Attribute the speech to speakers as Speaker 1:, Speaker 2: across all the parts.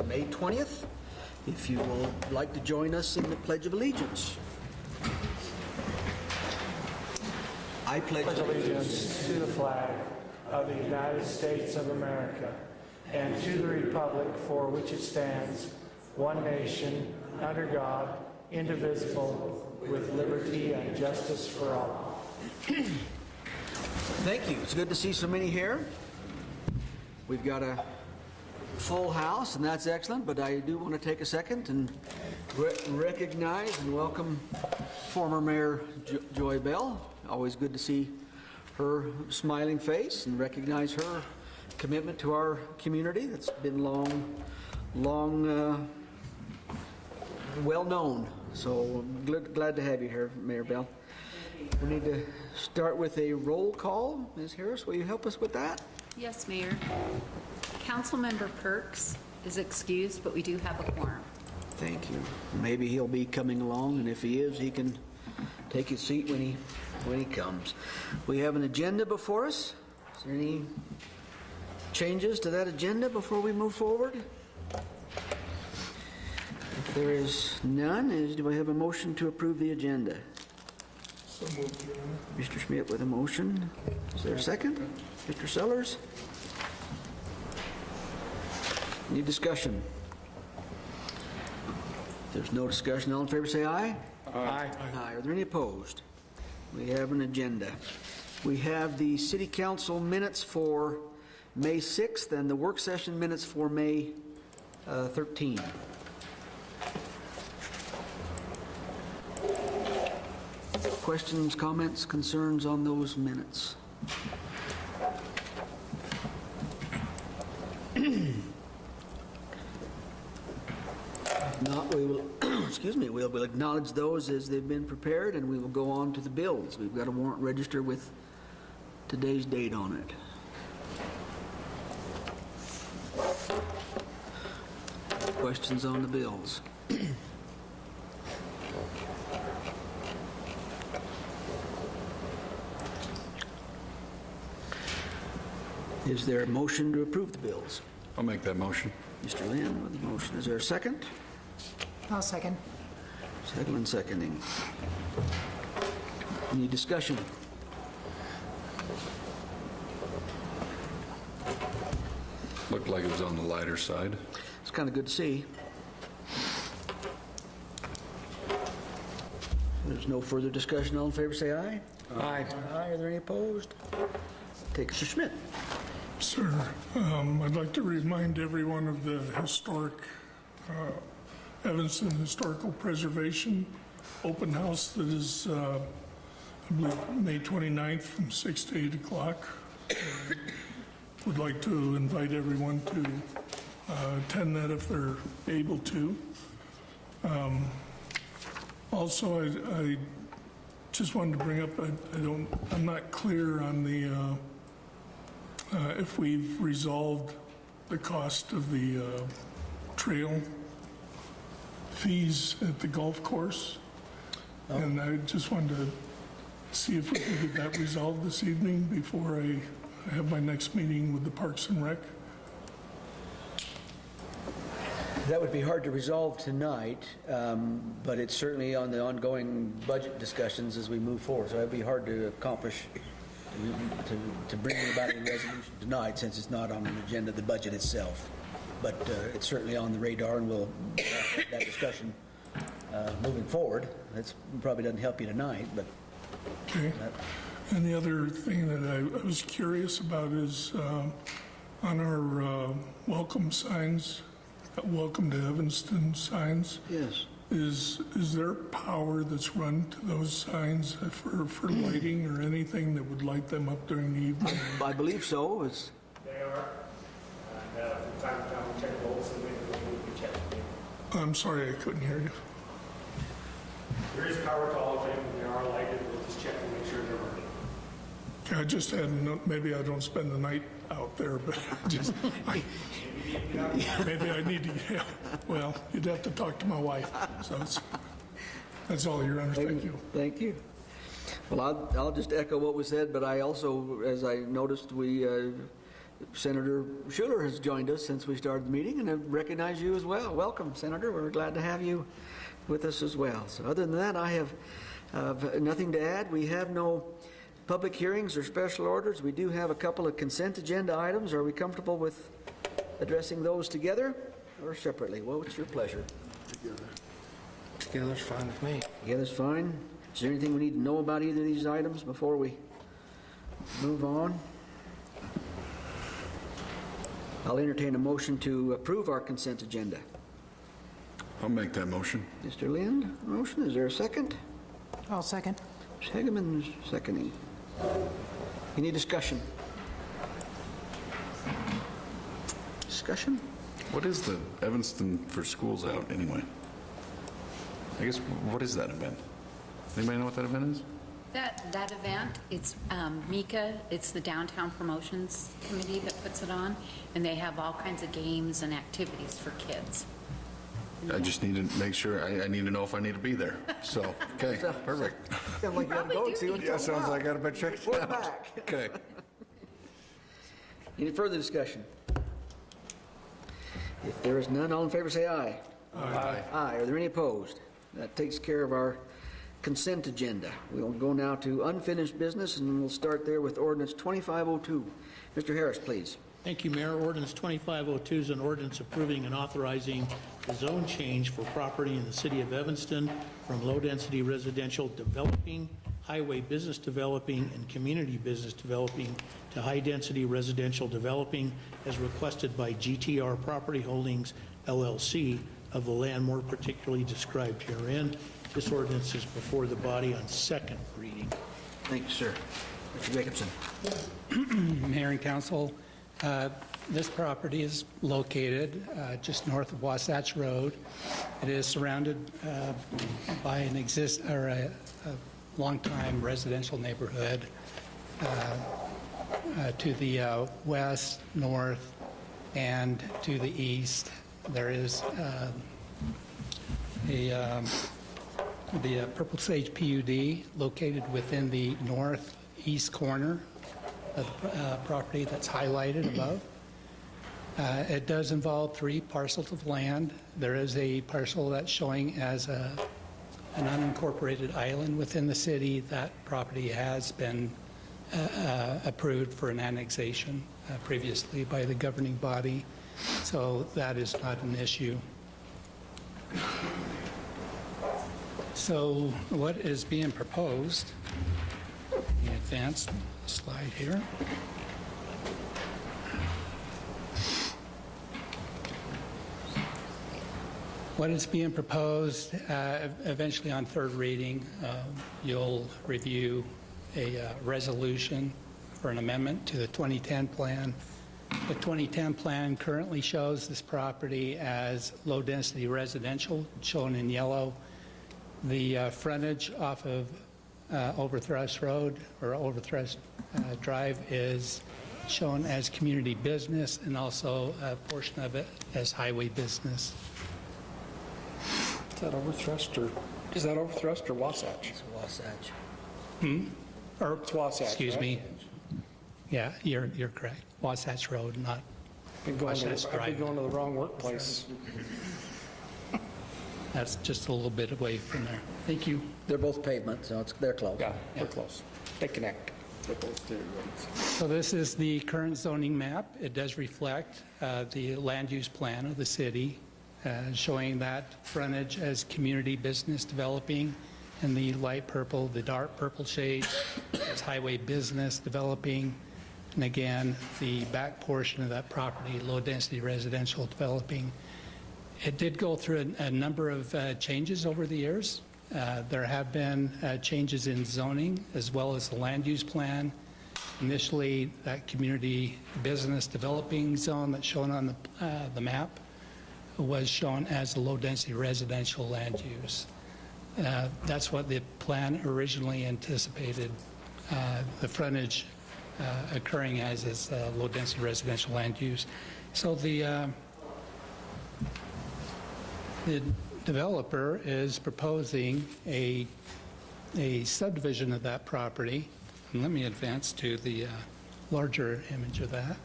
Speaker 1: May 20th. If you will like to join us in the Pledge of Allegiance. I pledge
Speaker 2: allegiance to the flag of the United States of America and to the republic for which it stands, one nation, under God, indivisible, with liberty and justice for all.
Speaker 1: Thank you. It's good to see so many here. We've got a full house, and that's excellent, but I do want to take a second and recognize and welcome former Mayor Joy Bell. Always good to see her smiling face and recognize her commitment to our community that's been long well known. So glad to have you here, Mayor Bell. We need to start with a roll call. Ms. Harris, will you help us with that?
Speaker 3: Yes, Mayor. Councilmember Perks is excused, but we do have a quorum.
Speaker 1: Thank you. Maybe he'll be coming along, and if he is, he can take his seat when he comes. We have an agenda before us. Is there any changes to that agenda before we move forward? If there is none, do I have a motion to approve the agenda?
Speaker 4: So moved, Your Honor.
Speaker 1: Mr. Schmidt with a motion. Is there a second? Mr. Sellers? Any discussion? If there's no discussion, all in favor say aye.
Speaker 2: Aye.
Speaker 1: Aye. Are there any opposed? We have an agenda. We have the City Council minutes for May 6th and the work session minutes for May 13. Questions, comments, concerns on those minutes? Not, we will, we'll acknowledge those as they've been prepared, and we will go on to the bills. We've got a warrant register with today's date on it. Questions on the bills? Is there a motion to approve the bills?
Speaker 4: I'll make that motion.
Speaker 1: Mr. Lynn with the motion. Is there a second?
Speaker 5: I'll second.
Speaker 1: Second and seconding. Any discussion?
Speaker 4: Looked like it was on the lighter side.
Speaker 1: It's kind of good to see. There's no further discussion. All in favor say aye.
Speaker 2: Aye.
Speaker 1: Aye. Are there any opposed? Take Mr. Schmidt.
Speaker 6: Sir, I'd like to remind everyone of the historic Evanston Historical Preservation open house that is, I believe, May 29th from 6 to 8 o'clock. Would like to invite everyone to attend that if they're able to. Also, I just wanted to bring up, I'm not clear on the if we've resolved the cost of the trail fees at the golf course. And I just wanted to see if we could get that resolved this evening before I have my next meeting with the Parks and Rec.
Speaker 1: That would be hard to resolve tonight, but it's certainly on the ongoing budget discussions as we move forward. So that'd be hard to accomplish, to bring about a resolution tonight, since it's not on an agenda, the budget itself. But it's certainly on the radar, and we'll have that discussion moving forward. That probably doesn't help you tonight, but...
Speaker 6: Okay. And the other thing that I was curious about is on our welcome signs, welcome to Evanston signs.
Speaker 1: Yes.
Speaker 6: Is there power that's run to those signs for lighting or anything that would light them up during the evening?
Speaker 1: I believe so.
Speaker 2: They are. And from time to time, we check bolts and we check.
Speaker 6: I'm sorry, I couldn't hear you.
Speaker 2: There is power to all of them, and they are lighted. We'll just check and make sure they're working.
Speaker 6: Okay, I just had, maybe I don't spend the night out there, but maybe I need to, well, you'd have to talk to my wife. So that's all, Your Honor. Thank you.
Speaker 1: Thank you. Well, I'll just echo what was said, but I also, as I noticed, we Senator Schuler has joined us since we started the meeting, and I recognize you as well. Welcome, Senator. We're glad to have you with us as well. So other than that, I have nothing to add. We have no public hearings or special orders. We do have a couple of consent agenda items. Are we comfortable with addressing those together or separately? Well, what's your pleasure?
Speaker 7: Together's fine with me.
Speaker 1: Together's fine. Is there anything we need to know about either of these items before we move on? I'll entertain a motion to approve our consent agenda.
Speaker 4: I'll make that motion.
Speaker 1: Mr. Lind, motion. Is there a second?
Speaker 5: I'll second.
Speaker 1: Ms. Hageman, seconding. Any discussion? Discussion?
Speaker 4: What is the Evanston for Schools Out anyway? I guess, what is that event? Anybody know what that event is?
Speaker 3: That event, it's MICA, it's the Downtown Promotions Committee that puts it on, and they have all kinds of games and activities for kids.
Speaker 4: I just need to make sure, I need to know if I need to be there. So, okay, perfect.
Speaker 1: Sounds like you ought to go and see what
Speaker 4: Yeah,
Speaker 1: it's all
Speaker 4: sounds
Speaker 1: about.
Speaker 4: like I gotta better check it
Speaker 1: We're
Speaker 4: out.
Speaker 1: back.
Speaker 4: Okay.
Speaker 1: Any further discussion? If there is none, all in favor say aye.
Speaker 4: Aye.
Speaker 1: Aye. Are there any opposed? That takes care of our consent agenda. We'll go now to unfinished business, and we'll start there with ordinance 2502. Mr. Harris, please.
Speaker 8: Thank you, Mayor. Ordinance 2502 is an ordinance approving and authorizing the zone change for property in the city of Evanston from low-density residential developing, highway business developing, and community business developing to high-density residential developing as requested by GTR Property Holdings, LLC, of the land more particularly described herein. This ordinance is before the body on second reading.
Speaker 1: Thank you, sir. Mr. Jacobson.
Speaker 9: Mayor and Council, this property is located just north of Wasatch Road. It is surrounded by a longtime residential neighborhood to the west, north, and to the east. There is the Purple Sage PUD located within the northeast corner of the property that's highlighted above. It does involve 3 parcels of land. There is a parcel that's showing as an unincorporated island within the city. That property has been approved for an annexation previously by the governing body, so that is not an issue. So what is being proposed, the advanced slide here. What is being proposed, eventually on third reading, you'll review a resolution for an amendment to the 2010 plan. The 2010 plan currently shows this property as low-density residential, shown in yellow. The frontage off of Overthrust Road or Overthrust Drive is shown as community business, and also a portion of it as highway business.
Speaker 7: Is that Overthrust or Wasatch?
Speaker 1: It's Wasatch.
Speaker 9: Or,
Speaker 7: It's Wasatch,
Speaker 9: excuse
Speaker 7: right?
Speaker 9: me. Yeah, you're correct. Wasatch Road, not
Speaker 7: I've
Speaker 9: Wasatch
Speaker 7: been
Speaker 9: Drive.
Speaker 7: going to the wrong workplace.
Speaker 9: That's just a little bit away from there. Thank you.
Speaker 1: They're both pavement, so they're close.
Speaker 7: Yeah, we're close. They connect.
Speaker 9: So this is the current zoning map. It does reflect the land use plan of the city, showing that frontage as community business developing in the light purple, the dark purple shade as highway business developing, and again, the back portion of that property, low-density residential developing. It did go through a number of changes over the years. There have been changes in zoning as well as the land use plan. Initially, that community business developing zone that's shown on the map was shown as a low-density residential land use. That's what the plan originally anticipated, the frontage occurring as is low-density residential land use. So the developer is proposing a subdivision of that property. And let me advance to the larger image of that.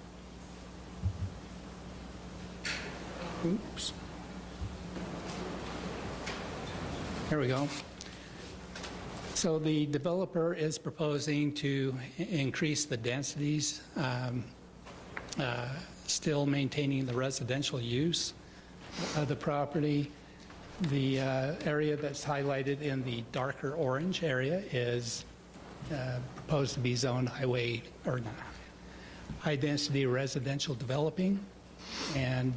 Speaker 9: Oops. Here we go. So the developer is proposing to increase the densities, still maintaining the residential use of the property. The area that's highlighted in the darker orange area is proposed to be zoned highway, or not, high-density residential developing, and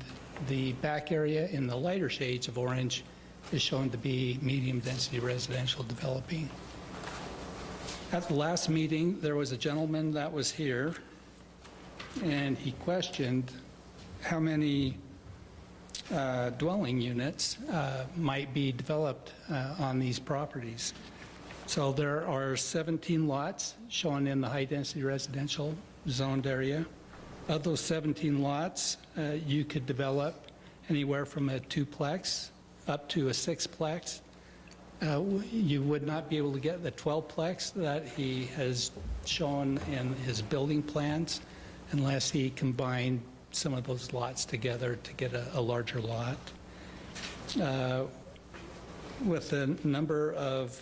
Speaker 9: the back area in the lighter shades of orange is shown to be medium-density residential developing. At the last meeting, there was a gentleman that was here, and he questioned how many dwelling units might be developed on these properties. So there are 17 lots shown in the high-density residential zoned area. Of those 17 lots, you could develop anywhere from a 2-plex up to a 6-plex. You would not be able to get the 12-plex that he has shown in his building plans unless he combined some of those lots together to get a larger lot. With the number of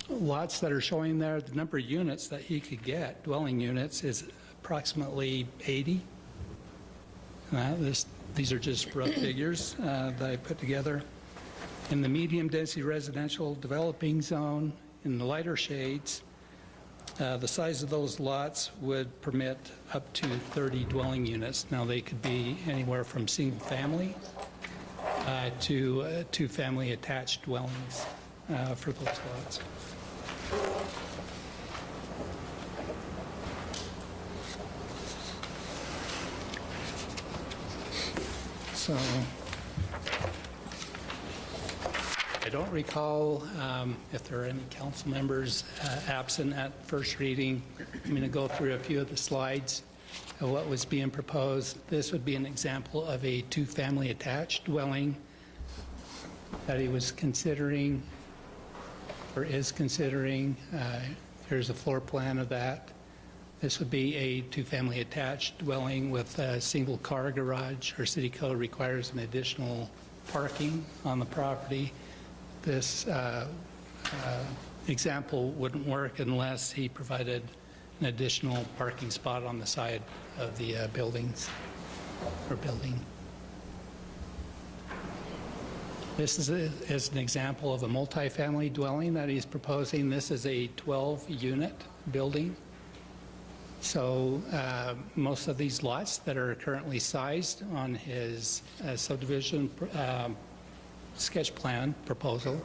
Speaker 9: lots that are showing there, the number of units that he could get, dwelling units, is approximately 80. These are just rough figures that I put together. In the medium-density residential developing zone, in the lighter shades, the size of those lots would permit up to 30 dwelling units. Now, they could be anywhere from single-family to two-family attached dwellings for those lots. So, I don't recall if there are any council members absent at first reading. I'm going to go through a few of the slides of what was being proposed. This would be an example of a two-family attached dwelling that he was considering or is considering. Here's a floor plan of that. This would be a two-family attached dwelling with a single car garage. Our city code requires an additional parking on the property. This example wouldn't work unless he provided an additional parking spot on the side of the buildings or building. This is an example of a multifamily dwelling that he's proposing. This is a 12-unit building. So most of these lots that are currently sized on his subdivision sketch plan proposal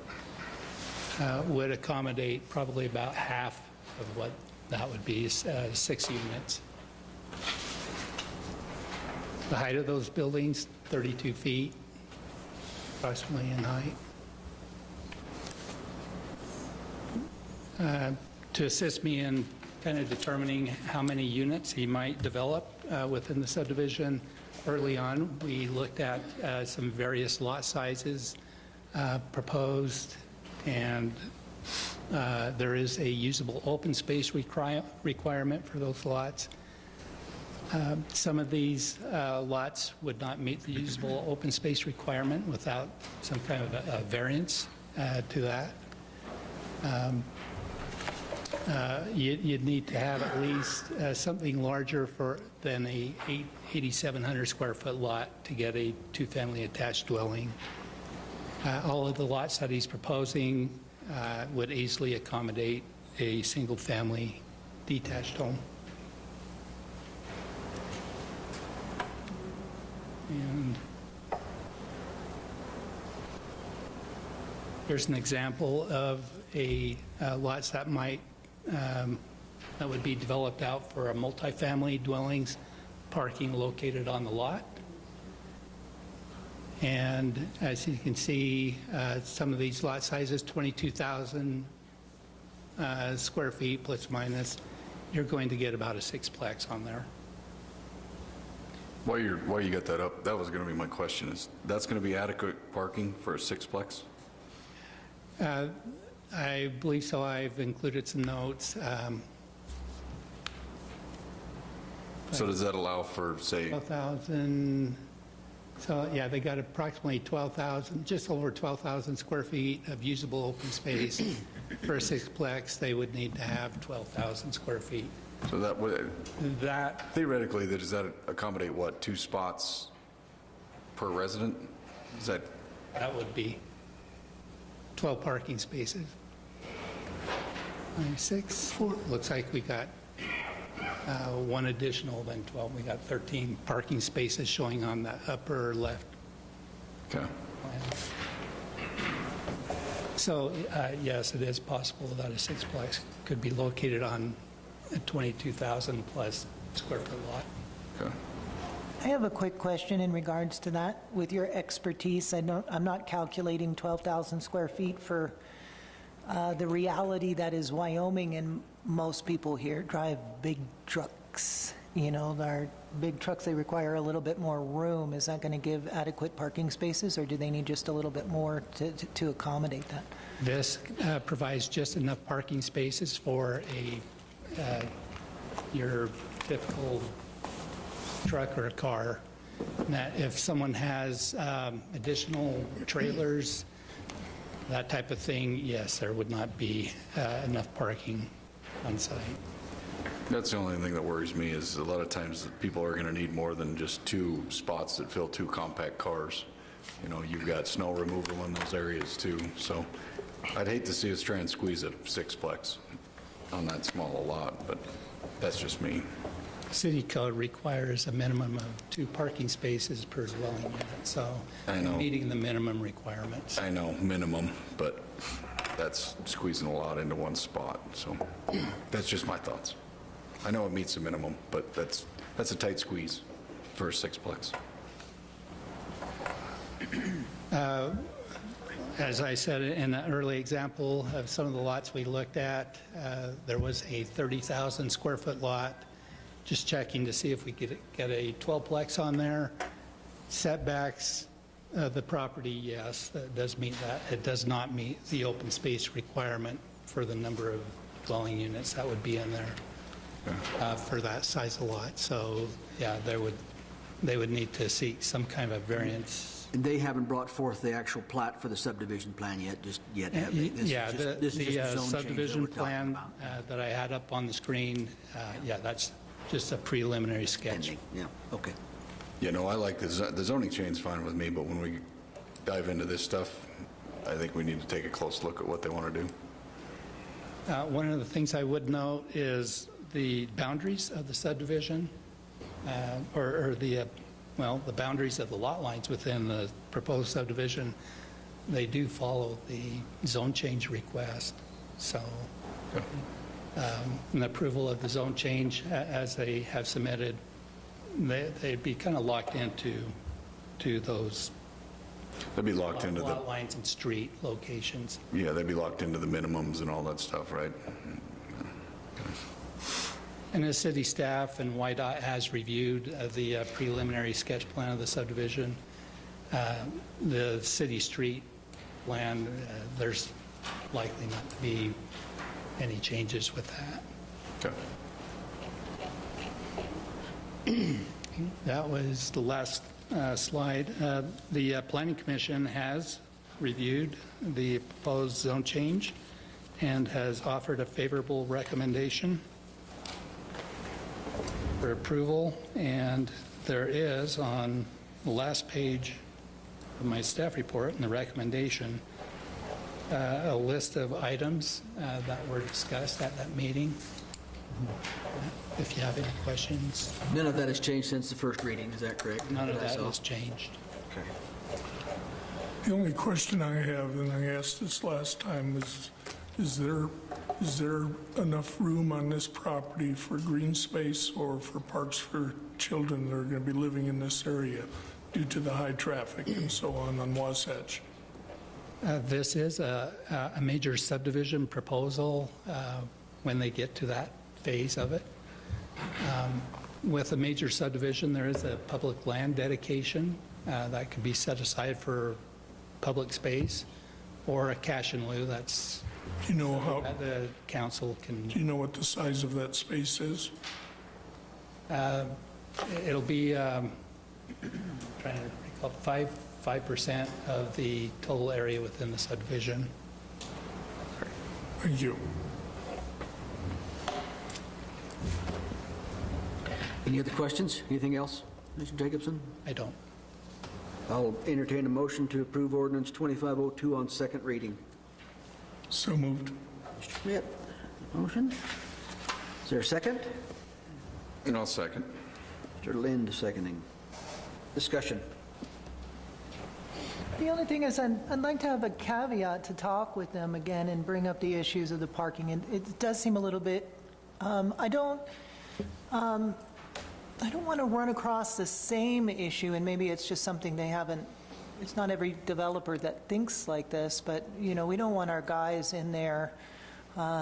Speaker 9: would accommodate probably about half of what that would be, 6 units. The height of those buildings, 32 feet, approximately in height. To assist me in kind of determining how many units he might develop within the subdivision, early on we looked at some various lot sizes proposed, and there is a usable open space requirement for those lots. Some of these lots would not meet the usable open space requirement without some kind of a variance to that. You'd need to have at least something larger than a 8,700 square foot lot to get a two-family attached dwelling. All of the lots that he's proposing would easily accommodate a single-family detached home. And here's an example of a lots that might that would be developed out for a multifamily dwellings, parking located on the lot. And as you can see, some of these lot sizes, 22,000 square feet plus minus, you're going to get about a 6-plex on there.
Speaker 4: While you got that up, that was going to be my question. Is that's going to be adequate parking for a 6-plex?
Speaker 9: I believe so. I've included some notes.
Speaker 4: So does that allow for, say,
Speaker 9: 12,000, So, yeah, they got approximately 12,000, just over 12,000 square feet of usable open space. For a sixplex, they would need to have 12,000 square feet.
Speaker 4: So that would,
Speaker 9: That,
Speaker 4: theoretically, does that accommodate what, 2 spots per resident? Is that,
Speaker 9: that would be 12 parking spaces. 96, looks like we got one additional than 12. We got 13 parking spaces showing on the upper left.
Speaker 4: okay.
Speaker 9: So, yes, it is possible that a sixplex could be located on a 22,000 plus square foot lot.
Speaker 4: Okay.
Speaker 5: I have a quick question in regards to that. With your expertise, I'm not calculating 12,000 square feet for the reality that is Wyoming, and most people here drive big trucks. You know, our big trucks, they require a little bit more room. Is that going to give adequate parking spaces, or do they need just a little bit more to accommodate that?
Speaker 9: This provides just enough parking spaces for your typical truck or a car. That if someone has additional trailers, that type of thing, yes, there would not be enough parking on site.
Speaker 4: That's the only thing that worries me is a lot of times that people are going to need more than just 2 spots that fill 2 compact cars. You know, you've got snow removal in those areas too. So I'd hate to see us try and squeeze a sixplex on that small a lot, but that's just me.
Speaker 9: City code requires a minimum of 2 parking spaces per dwelling unit, so
Speaker 4: I know.
Speaker 9: meeting the minimum requirements.
Speaker 4: I know, minimum, but that's squeezing a lot into one spot. So that's just my thoughts. I know it meets the minimum, but that's a tight squeeze for a sixplex.
Speaker 9: As I said in an early example of some of the lots we looked at, there was a 30,000 square foot lot. Just checking to see if we could get a 12-plex on there. Setbacks, the property, yes, it does meet that. It does not meet the open space requirement for the number of dwelling units that would be in there for that size of lot. So, yeah, they would need to seek some kind of variance.
Speaker 1: And they haven't brought forth the actual plat for the subdivision plan yet, have they?
Speaker 9: Yeah,
Speaker 1: This is just
Speaker 9: the
Speaker 1: zone change that
Speaker 9: subdivision
Speaker 1: we're talking
Speaker 9: plan
Speaker 1: about.
Speaker 9: that I had up on the screen, yeah, that's just a preliminary sketch.
Speaker 1: Pending, yeah, okay.
Speaker 4: You know, I like the zoning change fine with me, but when we dive into this stuff, I think we need to take a close look at what they want to do.
Speaker 9: One of the things I would note is the boundaries of the subdivision, or the boundaries of the lot lines within the proposed subdivision. They do follow the zone change request. So an approval of the zone change as they have submitted, they'd be kind of locked into those
Speaker 4: They'd be locked into the,
Speaker 9: lot lines and street locations.
Speaker 4: yeah, they'd be locked into the minimums and all that stuff, right?
Speaker 9: And the city staff and YDOT has reviewed the preliminary sketch plan of the subdivision. The city street plan, there's likely not to be any changes with that.
Speaker 4: Okay.
Speaker 9: That was the last slide. The Planning Commission has reviewed the proposed zone change and has offered a favorable recommendation for approval. And there is on the last page of my staff report and the recommendation a list of items that were discussed at that meeting. If you have any questions.
Speaker 1: None of that has changed since the first reading, is that correct?
Speaker 9: None of that has changed.
Speaker 1: Okay.
Speaker 6: The only question I have, and I asked this last time, is there enough room on this property for green space or for parks for children that are going to be living in this area due to the high traffic and so on Wasatch?
Speaker 9: This is a major subdivision proposal when they get to that phase of it. With a major subdivision, there is a public land dedication that could be set aside for public space, or a cash in lieu. That's
Speaker 6: Do you know how?
Speaker 9: the council can.
Speaker 6: Do you know what the size of that space is?
Speaker 9: It'll be trying to about 5% of the total area within the subdivision.
Speaker 6: Thank you.
Speaker 1: Any other questions? Anything else, Mr. Jacobson?
Speaker 9: I don't.
Speaker 1: I'll entertain a motion to approve ordinance 2502 on second reading.
Speaker 6: So moved.
Speaker 1: Mr. Schmidt, motion. Is there a second?
Speaker 4: And I'll second.
Speaker 1: Mr. Lind seconding. Discussion.
Speaker 5: The only thing is, I'd like to have a caveat to talk with them again and bring up the issues of the parking. And it does seem a little bit, I don't want to run across the same issue, and maybe it's just something they haven't, it's not every developer that thinks like this, but, you know, we don't want our guys in there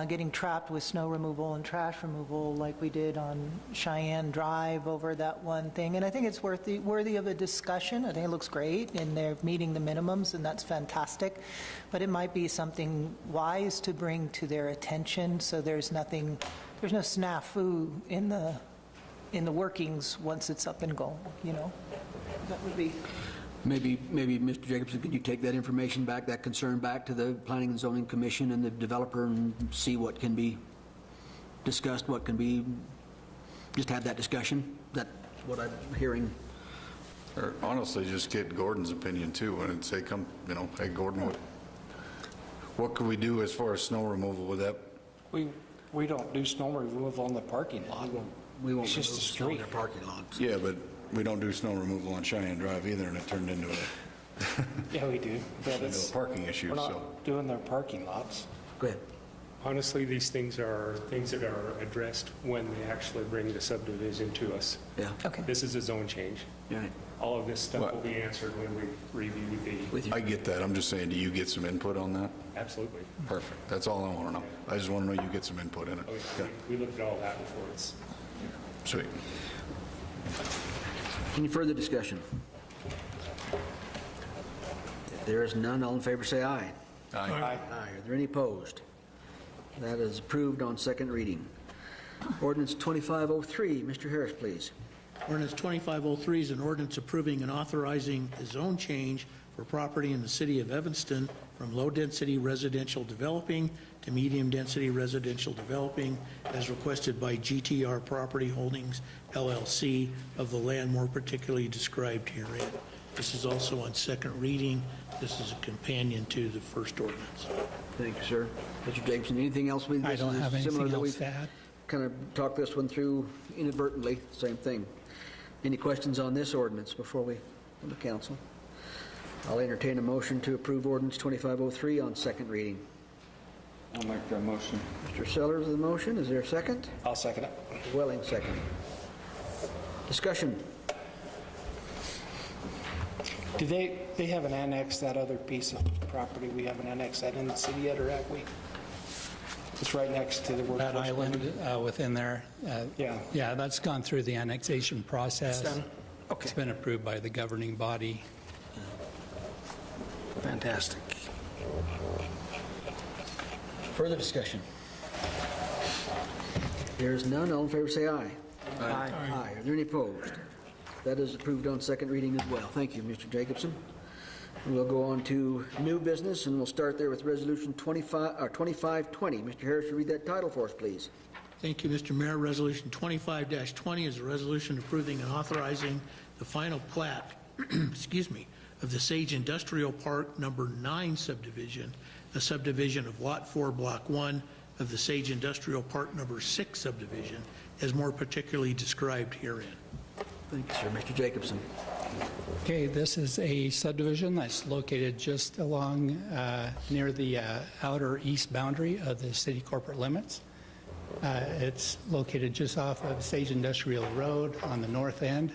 Speaker 5: getting trapped with snow removal and trash removal like we did on Cheyenne Drive over that one thing. And I think it's worthy of a discussion. I think it looks great, and they're meeting the minimums, and that's fantastic. But it might be something wise to bring to their attention, so there's no snafu in the workings once it's up and going, you know? That would be...
Speaker 1: Maybe, Mr. Jacobson, could you take that information back, that concern back to the Planning and Zoning Commission and the developer and see what can be discussed, what can be, just have that discussion? That's what I'm hearing.
Speaker 4: Or honestly, just get Gordon's opinion too, and say, come, you know, hey, Gordon, what could we do as far as snow removal with that?
Speaker 7: We don't do snow removal on the parking lot.
Speaker 1: We won't
Speaker 7: It's just a
Speaker 1: remove snow in
Speaker 7: street.
Speaker 1: their parking lots.
Speaker 4: Yeah, but we don't do snow removal on Cheyenne Drive either, and it turned into a,
Speaker 7: Yeah, we do. But
Speaker 4: into
Speaker 7: it's,
Speaker 4: a parking issue,
Speaker 7: we're
Speaker 4: so.
Speaker 7: not doing their parking lots.
Speaker 1: Go ahead.
Speaker 10: Honestly, these things are things that are addressed when they actually bring the subdivision to us.
Speaker 1: Yeah.
Speaker 5: Okay.
Speaker 10: This is a zone change.
Speaker 1: Right.
Speaker 10: All of this stuff
Speaker 4: What?
Speaker 10: will be answered when we review the,
Speaker 1: With you.
Speaker 4: I get that. I'm just saying, do you get some input on that?
Speaker 10: absolutely.
Speaker 4: Perfect. That's all I want to know. I just want to know you get some input in it.
Speaker 10: Oh, yeah.
Speaker 4: Okay.
Speaker 10: We looked at all that before it's,
Speaker 4: Sweet.
Speaker 1: Any further discussion? If there is none, all in favor say aye.
Speaker 4: Aye.
Speaker 1: Aye. Are there any opposed? That is approved on second reading. Ordinance 2503, Mr. Harris, please.
Speaker 8: Ordinance 2503 is an ordinance approving and authorizing a zone change for property in the city of Evanston from low-density residential developing to medium-density residential developing as requested by GTR Property Holdings, LLC, of the land more particularly described herein. This is also on second reading. This is a companion to the first ordinance.
Speaker 1: Thank you, sir. Mr. Jacobson, anything else?
Speaker 9: I don't have anything else to add.
Speaker 1: Kind of talked this one through inadvertently, same thing. Any questions on this ordinance before we go to council? I'll entertain a motion to approve ordinance 2503 on second reading.
Speaker 7: I'll make that motion.
Speaker 1: Mr. Sellers, the motion. Is there a second?
Speaker 7: I'll second it.
Speaker 1: Mr. Welling, second. Discussion.
Speaker 7: Do they haven't annexed that other piece of property? We haven't annexed that in the city yet, or have we? It's right next to the workforce.
Speaker 9: That island
Speaker 7: building.
Speaker 9: within there,
Speaker 7: Yeah.
Speaker 9: yeah, that's gone through the annexation process.
Speaker 7: It's done? Okay.
Speaker 9: It's been approved by the governing body.
Speaker 7: Fantastic.
Speaker 1: Further discussion. There is none. All in favor say aye.
Speaker 7: Aye.
Speaker 1: Aye. Are there any opposed? That is approved on second reading as well. Thank you, Mr. Jacobson. We'll go on to new business, and we'll start there with Resolution 2520. Mr. Harris, you read that title for us, please.
Speaker 8: Thank you, Mr. Mayor. Resolution 25-20 is a resolution approving and authorizing the final plat, excuse me, of the Sage Industrial Park Number 9 subdivision, a subdivision of Lot 4, Block 1 of the Sage Industrial Park Number 6 subdivision, as more particularly described herein.
Speaker 1: Thank you, sir. Mr. Jacobson.
Speaker 9: Okay, this is a subdivision that's located just along near the outer east boundary of the city corporate limits. It's located just off of Sage Industrial Road on the north end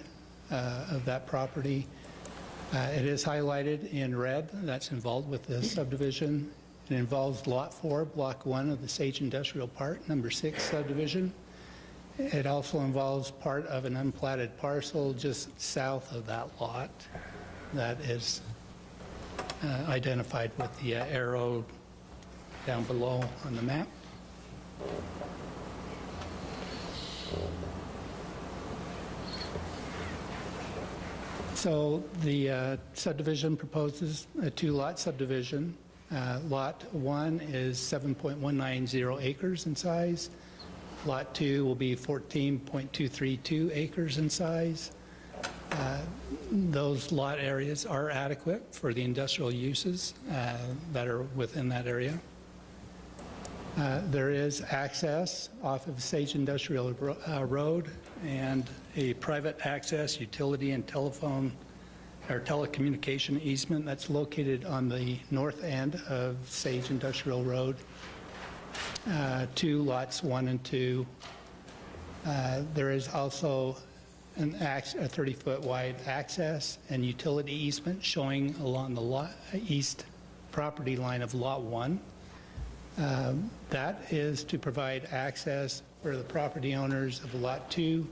Speaker 9: of that property. It is highlighted in red. That's involved with the subdivision. It involves Lot 4, Block 1 of the Sage Industrial Park, Number 6 subdivision. It also involves part of an unplatted parcel just south of that lot that is identified with the arrow down below on the map. So the subdivision proposes a two-lot subdivision. Lot 1 is 7.190 acres in size. Lot 2 will be 14.232 acres in size. Those lot areas are adequate for the industrial uses that are within that area. There is access off of Sage Industrial Road and a private access utility and telephone or telecommunication easement that's located on the north end of Sage Industrial Road to lots 1 and 2. There is also a 30-foot wide access and utility easement showing along the east property line of Lot 1. That is to provide access for the property owners of Lot 2,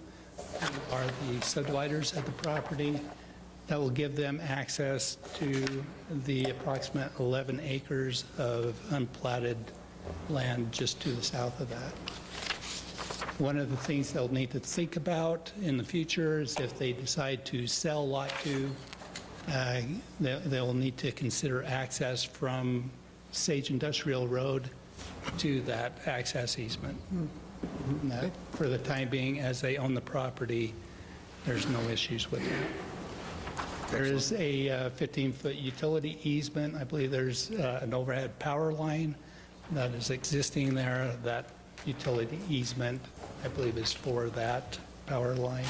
Speaker 9: who are the subdividers of the property. That will give them access to the approximate 11 acres of unplatted land just to the south of that. One of the things they'll need to think about in the future is if they decide to sell Lot 2, they'll need to consider access from Sage Industrial Road to that access easement. That, for the time being, as they own the property, there's no issues with that. There is a 15-foot utility easement. I believe there's an overhead power line that is existing there. That utility easement, I believe, is for that power line.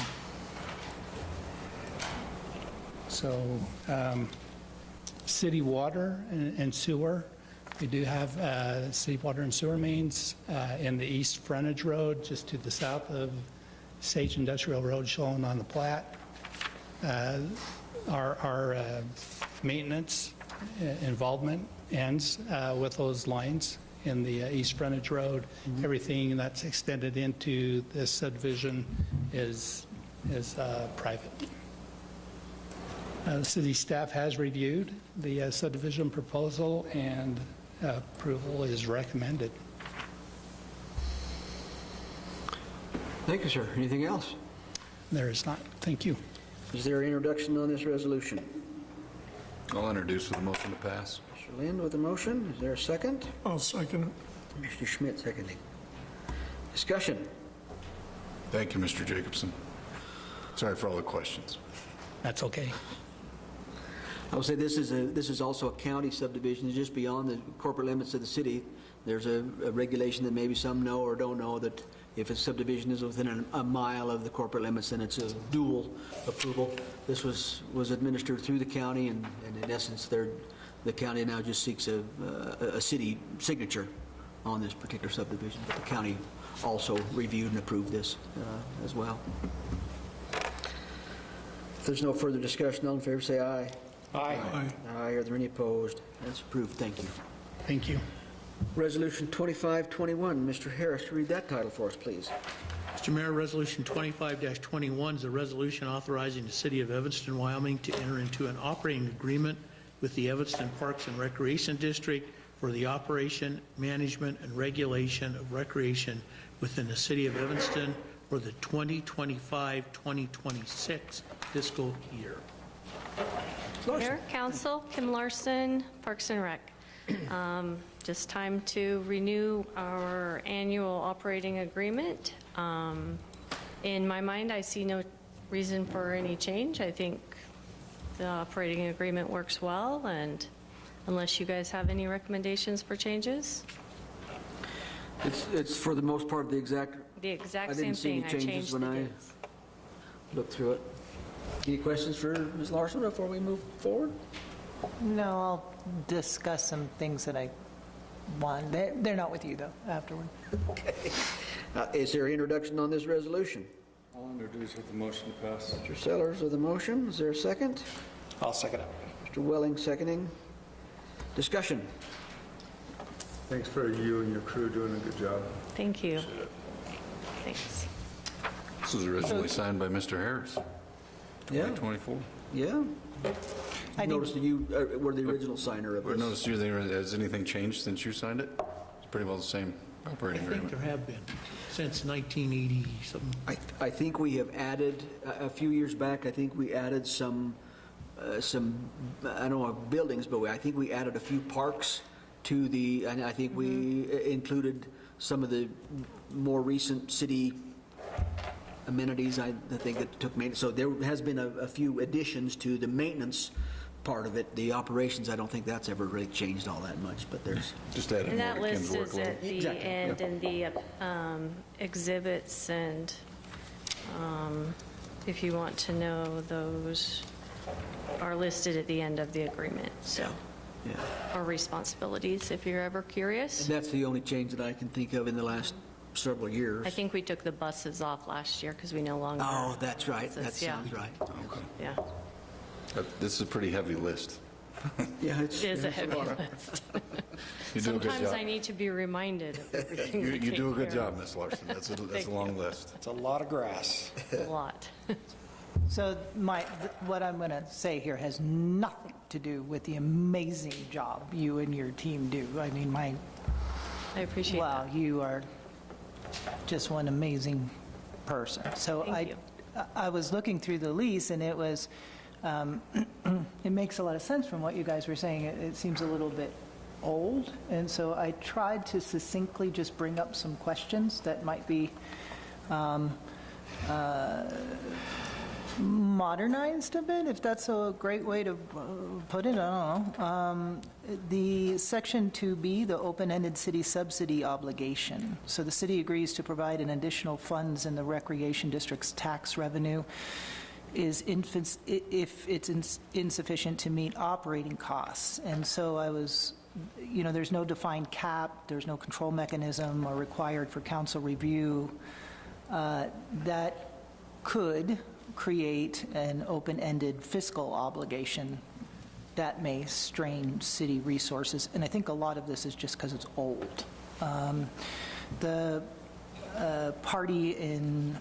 Speaker 9: So, city water and sewer. We do have city water and sewer mains in the east frontage road, just to the south of Sage Industrial Road, shown on the plat. Our maintenance involvement ends with those lines in the east frontage road. Everything that's extended into this subdivision is private. The city staff has reviewed the subdivision proposal, and approval is recommended.
Speaker 1: Thank you, sir. Anything else?
Speaker 9: There is not. Thank you.
Speaker 1: Is there an introduction on this resolution?
Speaker 4: I'll introduce with a motion to pass.
Speaker 1: Mr. Lind with the motion. Is there a second?
Speaker 6: I'll second it.
Speaker 1: Mr. Schmidt seconding. Discussion.
Speaker 4: Thank you, Mr. Jacobson. Sorry for all the questions.
Speaker 9: That's okay.
Speaker 1: I will say this is also a county subdivision, just beyond the corporate limits of the city. There's a regulation that maybe some know or don't know, that if a subdivision is within a mile of the corporate limits, then it's a dual approval. This was administered through the county, and in essence, the county now just seeks a city signature on this particular subdivision, but the county also reviewed and approved this as well. If there's no further discussion, all in favor say aye.
Speaker 7: Aye.
Speaker 1: Aye. Are there any opposed? That's approved. Thank you.
Speaker 9: Thank you.
Speaker 1: Resolution 2521. Mr. Harris, read that title for us, please.
Speaker 8: Mr. Mayor, Resolution 25-21 is a resolution authorizing the City of Evanston, Wyoming to enter into an operating agreement with the Evanston Parks and Recreation District for the operation, management, and regulation of recreation within the City of Evanston for the 2025-2026 fiscal year.
Speaker 11: Mayor, Council, Kim Larson, Parks and Rec. Just time to renew our annual operating agreement. In my mind, I see no reason for any change. I think the operating agreement works well, and unless you guys have any recommendations for changes.
Speaker 1: It's for the most part the exact
Speaker 11: Same
Speaker 1: I didn't see
Speaker 11: thing.
Speaker 1: any changes
Speaker 11: I changed
Speaker 1: when
Speaker 11: the
Speaker 1: I
Speaker 11: dates.
Speaker 1: looked through it. Any questions for Ms. Larson before we move forward?
Speaker 5: No, I'll discuss some things that I want. They're not with you, though, afterward.
Speaker 1: Okay. Is there introduction on this resolution?
Speaker 12: I'll introduce with the motion to pass.
Speaker 1: Mr. Sellers with the motion. Is there a second?
Speaker 7: I'll second it.
Speaker 1: Mr. Welling seconding. Discussion.
Speaker 12: Thanks for you and your crew doing a good job.
Speaker 11: Thank you. Thanks.
Speaker 4: This was originally signed by Mr. Harris.
Speaker 1: Yeah.
Speaker 4: 24.
Speaker 1: Yeah.
Speaker 5: I
Speaker 1: Noticed that you were the original signer of
Speaker 4: I
Speaker 1: this.
Speaker 4: noticed you there. Has anything changed since you signed it? It's pretty well the same
Speaker 8: I
Speaker 4: operating
Speaker 8: think
Speaker 4: agreement.
Speaker 8: there have been since 1980 something.
Speaker 1: I think we have added, a few years back, I think we added some I don't know, buildings, but I think we added a few parks to and I think we included some of the more recent city amenities, I think that took maintenance. So there has been a few additions to the maintenance part of it. The operations, I don't think that's ever really changed all that much, but there's...
Speaker 4: Just adding
Speaker 11: And
Speaker 4: more
Speaker 11: that
Speaker 4: to Ken's
Speaker 11: list is
Speaker 4: workload.
Speaker 11: at the
Speaker 1: Exactly,
Speaker 11: end
Speaker 1: yeah.
Speaker 11: in the exhibits, and if you want to know, those are listed at the end of the agreement, so,
Speaker 1: Yeah.
Speaker 11: our responsibilities, if you're ever curious.
Speaker 1: And that's the only change that I can think of in the last several years.
Speaker 11: I think we took the buses off last year because we no longer.
Speaker 1: Oh, that's right. That
Speaker 11: buses, yeah.
Speaker 1: sounds right.
Speaker 11: Yeah,
Speaker 4: This is a pretty heavy list.
Speaker 1: Yeah,
Speaker 11: it is a heavy list.
Speaker 4: You do a good
Speaker 11: Sometimes
Speaker 4: job.
Speaker 11: I need to be reminded of everything we
Speaker 4: You
Speaker 11: take
Speaker 4: do a good
Speaker 11: care
Speaker 4: job, Ms. Larson. That's
Speaker 11: Thank
Speaker 4: a long list.
Speaker 7: It's a lot of grass.
Speaker 11: of. A lot.
Speaker 5: So what I'm going to say here has nothing to do with the amazing job you and your team do. I mean,
Speaker 11: I appreciate that.
Speaker 5: wow, you are just one amazing person. So
Speaker 11: Thank you.
Speaker 5: I was looking through the lease, and it was, it makes a lot of sense from what you guys were saying. It seems a little bit old, and so I tried to succinctly just bring up some questions that might be modernized a bit, if that's a great way to put it. I don't know. The Section 2B, the open-ended city subsidy obligation. So the city agrees to provide an additional funds in the recreation district's tax revenue if it's insufficient to meet operating costs. And so I was, there's no defined cap, there's no control mechanism or required for council review. That could create an open-ended fiscal obligation that may strain city resources. And I think a lot of this is just because it's old. The party in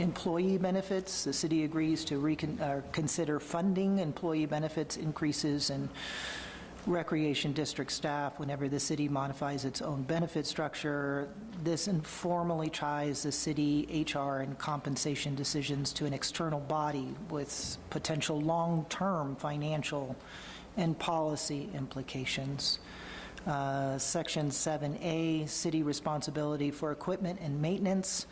Speaker 5: employee benefits, the city agrees to consider funding employee benefits increases and recreation district staff whenever the city modifies its own benefit structure. This informally ties the city HR and compensation decisions to an external body with potential long-term financial and policy implications. Section 7A, city responsibility for equipment and maintenance.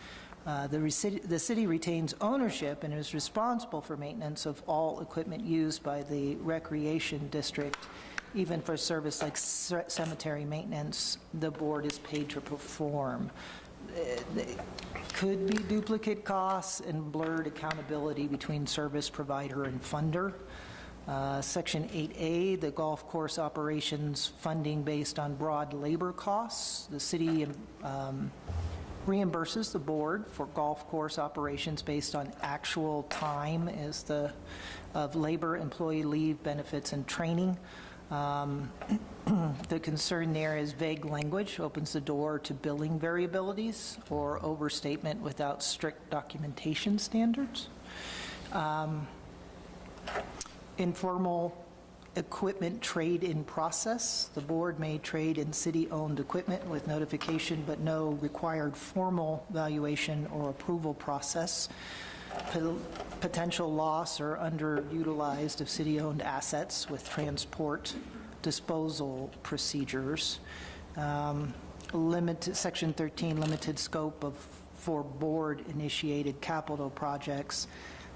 Speaker 5: The city retains ownership and is responsible for maintenance of all equipment used by the recreation district. Even for service like cemetery maintenance, the board is paid to perform. There could be duplicate costs and blurred accountability between service provider and funder. Section 8A, the golf course operations funding based on broad labor costs. The city reimburses the board for golf course operations based on actual time of labor, employee leave, benefits, and training. The concern there is vague language opens the door to billing variabilities or overstatement without strict documentation standards. Informal equipment trade in process. The board may trade in city-owned equipment with notification but no required formal valuation or approval process. Potential loss or underutilized of city-owned assets with transport disposal procedures. Section 13, limited scope for board-initiated capital projects.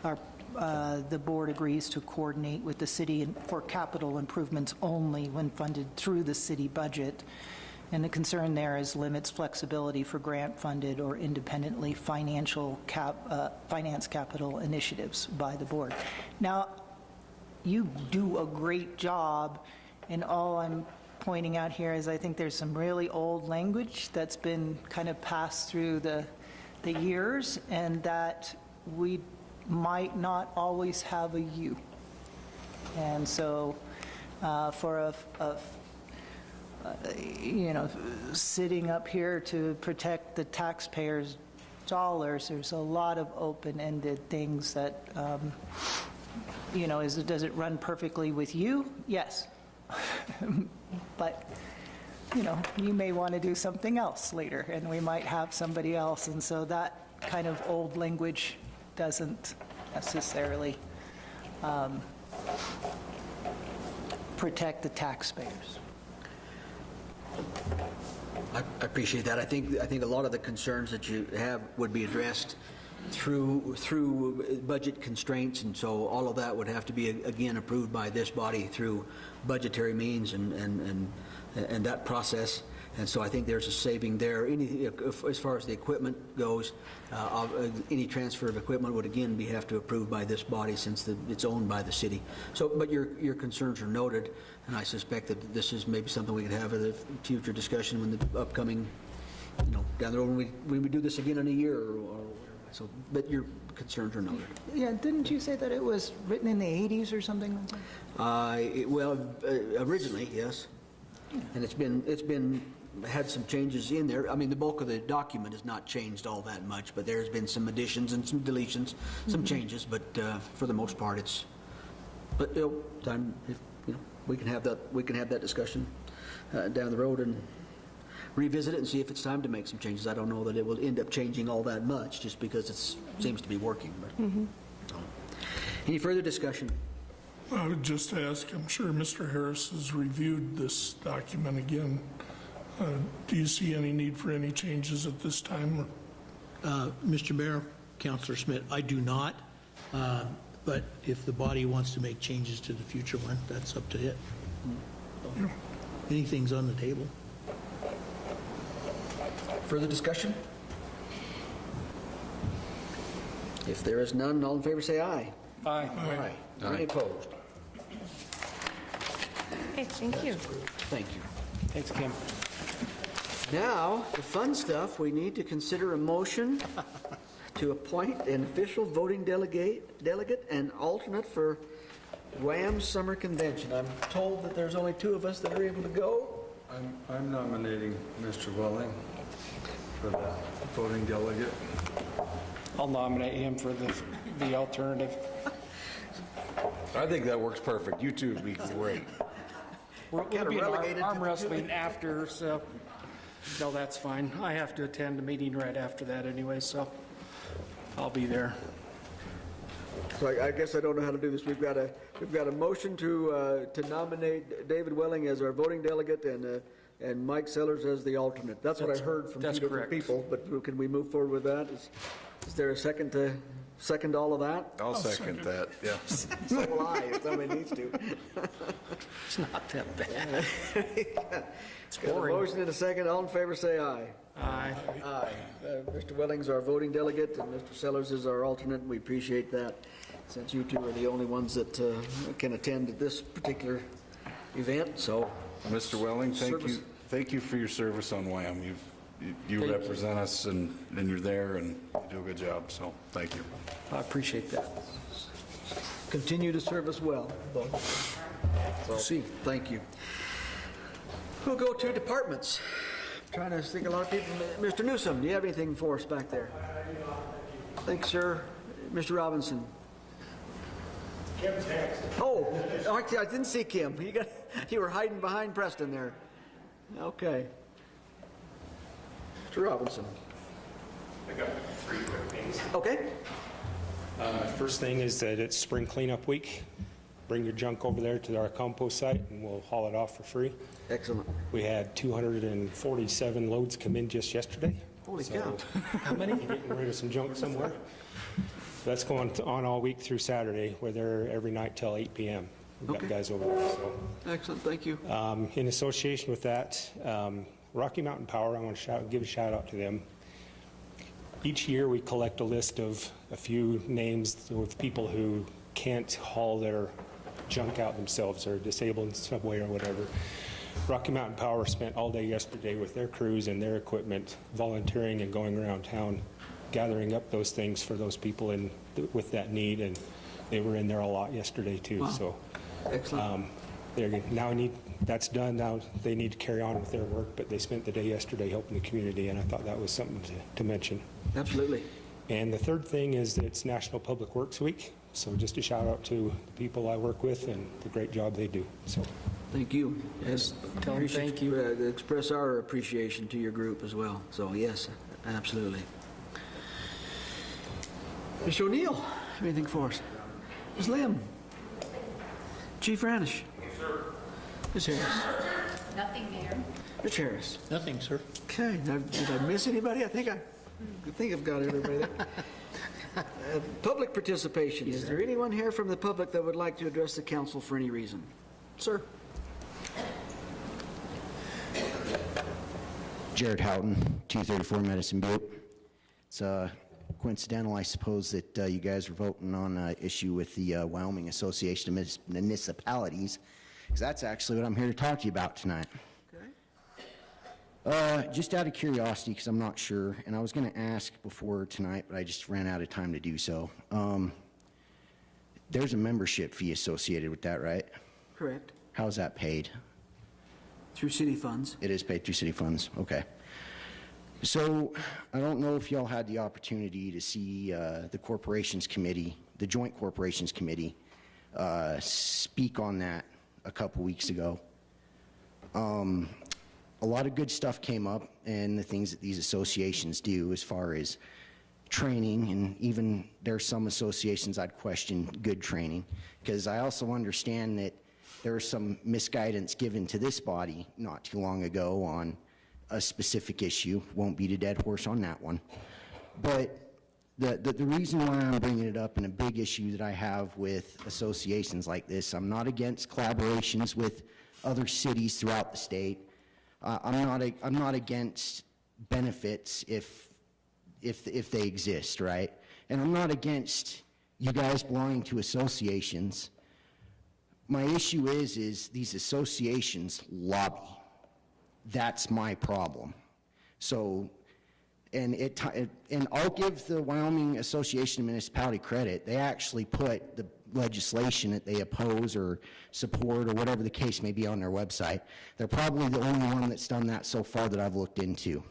Speaker 5: The board agrees to coordinate with the city for capital improvements only when funded through the city budget. And the concern there is limits flexibility for grant-funded or independently finance capital initiatives by the board. Now, you do a great job, and all I'm pointing out here is I think there's some really old language that's been kind of passed through the years, and that we might not always have a you. And so for sitting up here to protect the taxpayers' dollars, there's a lot of open-ended things that, does it run perfectly with you? Yes. But, you may want to do something else later, and we might have somebody else, and so that kind of old language doesn't necessarily protect the taxpayers.
Speaker 1: I appreciate that. I think a lot of the concerns that you have would be addressed through budget constraints, and so all of that would have to be, again, approved by this body through budgetary means and that process. And so I think there's a saving there. As far as the equipment goes, any transfer of equipment would again have to approve by this body since it's owned by the city. So, but your concerns are noted, and I suspect that this is maybe something we could have at a future discussion when the upcoming, down the road when we do this again in a year or so. But your concerns are noted.
Speaker 5: Yeah, didn't you say that it was written in the 80s or something like that?
Speaker 1: Originally, yes, and it's been had some changes in there. I mean, the bulk of the document has not changed all that much, but there's been some additions and some deletions, some changes. But for the most part, it's. But time, we can have that discussion down the road and revisit it and see if it's time to make some changes. I don't know that it will end up changing all that much, just because it seems to be working. But any further discussion?
Speaker 6: I would just ask. I'm sure Mr. Harris has reviewed this document again. Do you see any need for any changes at this time?
Speaker 8: Mr. Mayor, Councilor Smith, I do not, but if the body wants to make changes to the future one, that's up to it. So, anything's on the table.
Speaker 1: Further discussion? If there is none, all in favor say aye.
Speaker 7: Aye.
Speaker 1: Aye. Any opposed?
Speaker 11: Okay, thank you.
Speaker 1: Thank you.
Speaker 7: Thanks, Kim.
Speaker 1: Now, the fun stuff, we need to consider a motion to appoint an official voting delegate and alternate for WAM's Summer Convention. I'm told that there's only 2 of us that are able to go.
Speaker 12: I'm nominating Mr. Welling for the voting delegate.
Speaker 7: I'll nominate him for the alternative.
Speaker 4: I think that works perfect. You two would be great.
Speaker 7: We'll be arm wrestling after, so no, that's fine. I have to attend a meeting right after that anyway, so I'll be there.
Speaker 1: So I guess I don't know how to do this. We've got a motion to nominate David Welling as our voting delegate and Mike Sellers as the alternate. That's what I heard from 2 different people. But can we move forward with that? Is there a second to second all of that?
Speaker 4: I'll second that. Yeah.
Speaker 1: So will I, if somebody needs to.
Speaker 7: It's not that bad.
Speaker 1: It's boring. Got a motion and a second. All in favor, say aye.
Speaker 7: Aye.
Speaker 1: Aye. Mr. Welling's our voting delegate, and Mr. Sellers is our alternate. We appreciate that, since you 2 are the only ones that can attend this particular event. So,
Speaker 4: Mr. Welling, thank you for your service on WAM. You represent us, and you're there, and you do a good job. So, thank you.
Speaker 7: I appreciate that.
Speaker 1: Continue to serve us well, both. So, thank you. We'll go to departments. Trying to think a lot of people. Mr. Newsom, do you have anything for us back there? Thanks, sir. Mr. Robinson.
Speaker 10: Kim's next.
Speaker 1: Oh, I didn't see Kim. You were hiding behind Preston there. Okay. Mr. Robinson.
Speaker 10: I got 3 quick things.
Speaker 1: Okay.
Speaker 10: First thing is that it's spring cleanup week. Bring your junk over there to our compost site and we'll haul it off for free.
Speaker 1: Excellent.
Speaker 10: We had 247 loads come in just yesterday.
Speaker 1: Holy cow.
Speaker 10: How many? Getting rid of some junk somewhere. That's going on all week through Saturday. We're there every night till 8 p.m. We've got guys over there. So.
Speaker 1: Excellent. Thank you.
Speaker 10: In association with that, Rocky Mountain Power, I want to give a shout out to them. Each year we collect a list of a few names of people who can't haul their junk out themselves or disabled in some way or whatever. Rocky Mountain Power spent all day yesterday with their crews and their equipment volunteering and going around town gathering up those things for those people with that need, and they were in there a lot yesterday too. Wow. So
Speaker 1: excellent.
Speaker 10: That's done. Now they need to carry on with their work, but they spent the day yesterday helping the community, and I thought that was something to mention.
Speaker 1: Absolutely.
Speaker 10: And the third thing is that it's National Public Works Week. So just a shout out to the people I work with and the great job they do. So,
Speaker 1: thank you.
Speaker 7: Yes, tell them thank you.
Speaker 1: Express our appreciation to your group as well. So yes, absolutely. Mr. O'Neill, anything for us? Ms. Lim. Chief Ranish? Yes, sir. Ms. Harris?
Speaker 3: Nothing, Mayor.
Speaker 1: Rich Harris?
Speaker 8: Nothing, sir.
Speaker 1: Okay, now, did I miss anybody? I think I've got everybody there. Public participation. Is there anyone here from the public that would like to address the council for any reason? Sir?
Speaker 13: Jared Houghton, 234 Medicine Butte. It's coincidental, I suppose, that you guys are voting on an issue with the Wyoming Association of Municipalities, because that's actually what I'm here to talk to you about tonight.
Speaker 1: Okay.
Speaker 13: Just out of curiosity, because I'm not sure, and I was going to ask before tonight, but I just ran out of time to do so. There's a membership fee associated with that, right?
Speaker 1: Correct.
Speaker 13: How's that paid?
Speaker 1: Through city funds.
Speaker 13: It is paid through city funds, okay. So I don't know if y'all had the opportunity to see the Corporations Committee, the Joint Corporations Committee, speak on that a couple weeks ago. A lot of good stuff came up and the things that these associations do as far as training, and even there's some associations I'd question good training, because I also understand that there was some misguidance given to this body not too long ago on a specific issue. Won't beat a dead horse on that one. But the reason why I'm bringing it up, and a big issue that I have with associations like this, I'm not against collaborations with other cities throughout the state. I'm not against benefits if they exist, right? And I'm not against you guys belonging to associations. My issue is these associations lobby. That's my problem. So, and I'll give the Wyoming Association of Municipality credit. They actually put the legislation that they oppose or support or whatever the case may be on their website. They're probably the only one that's done that so far that I've looked into.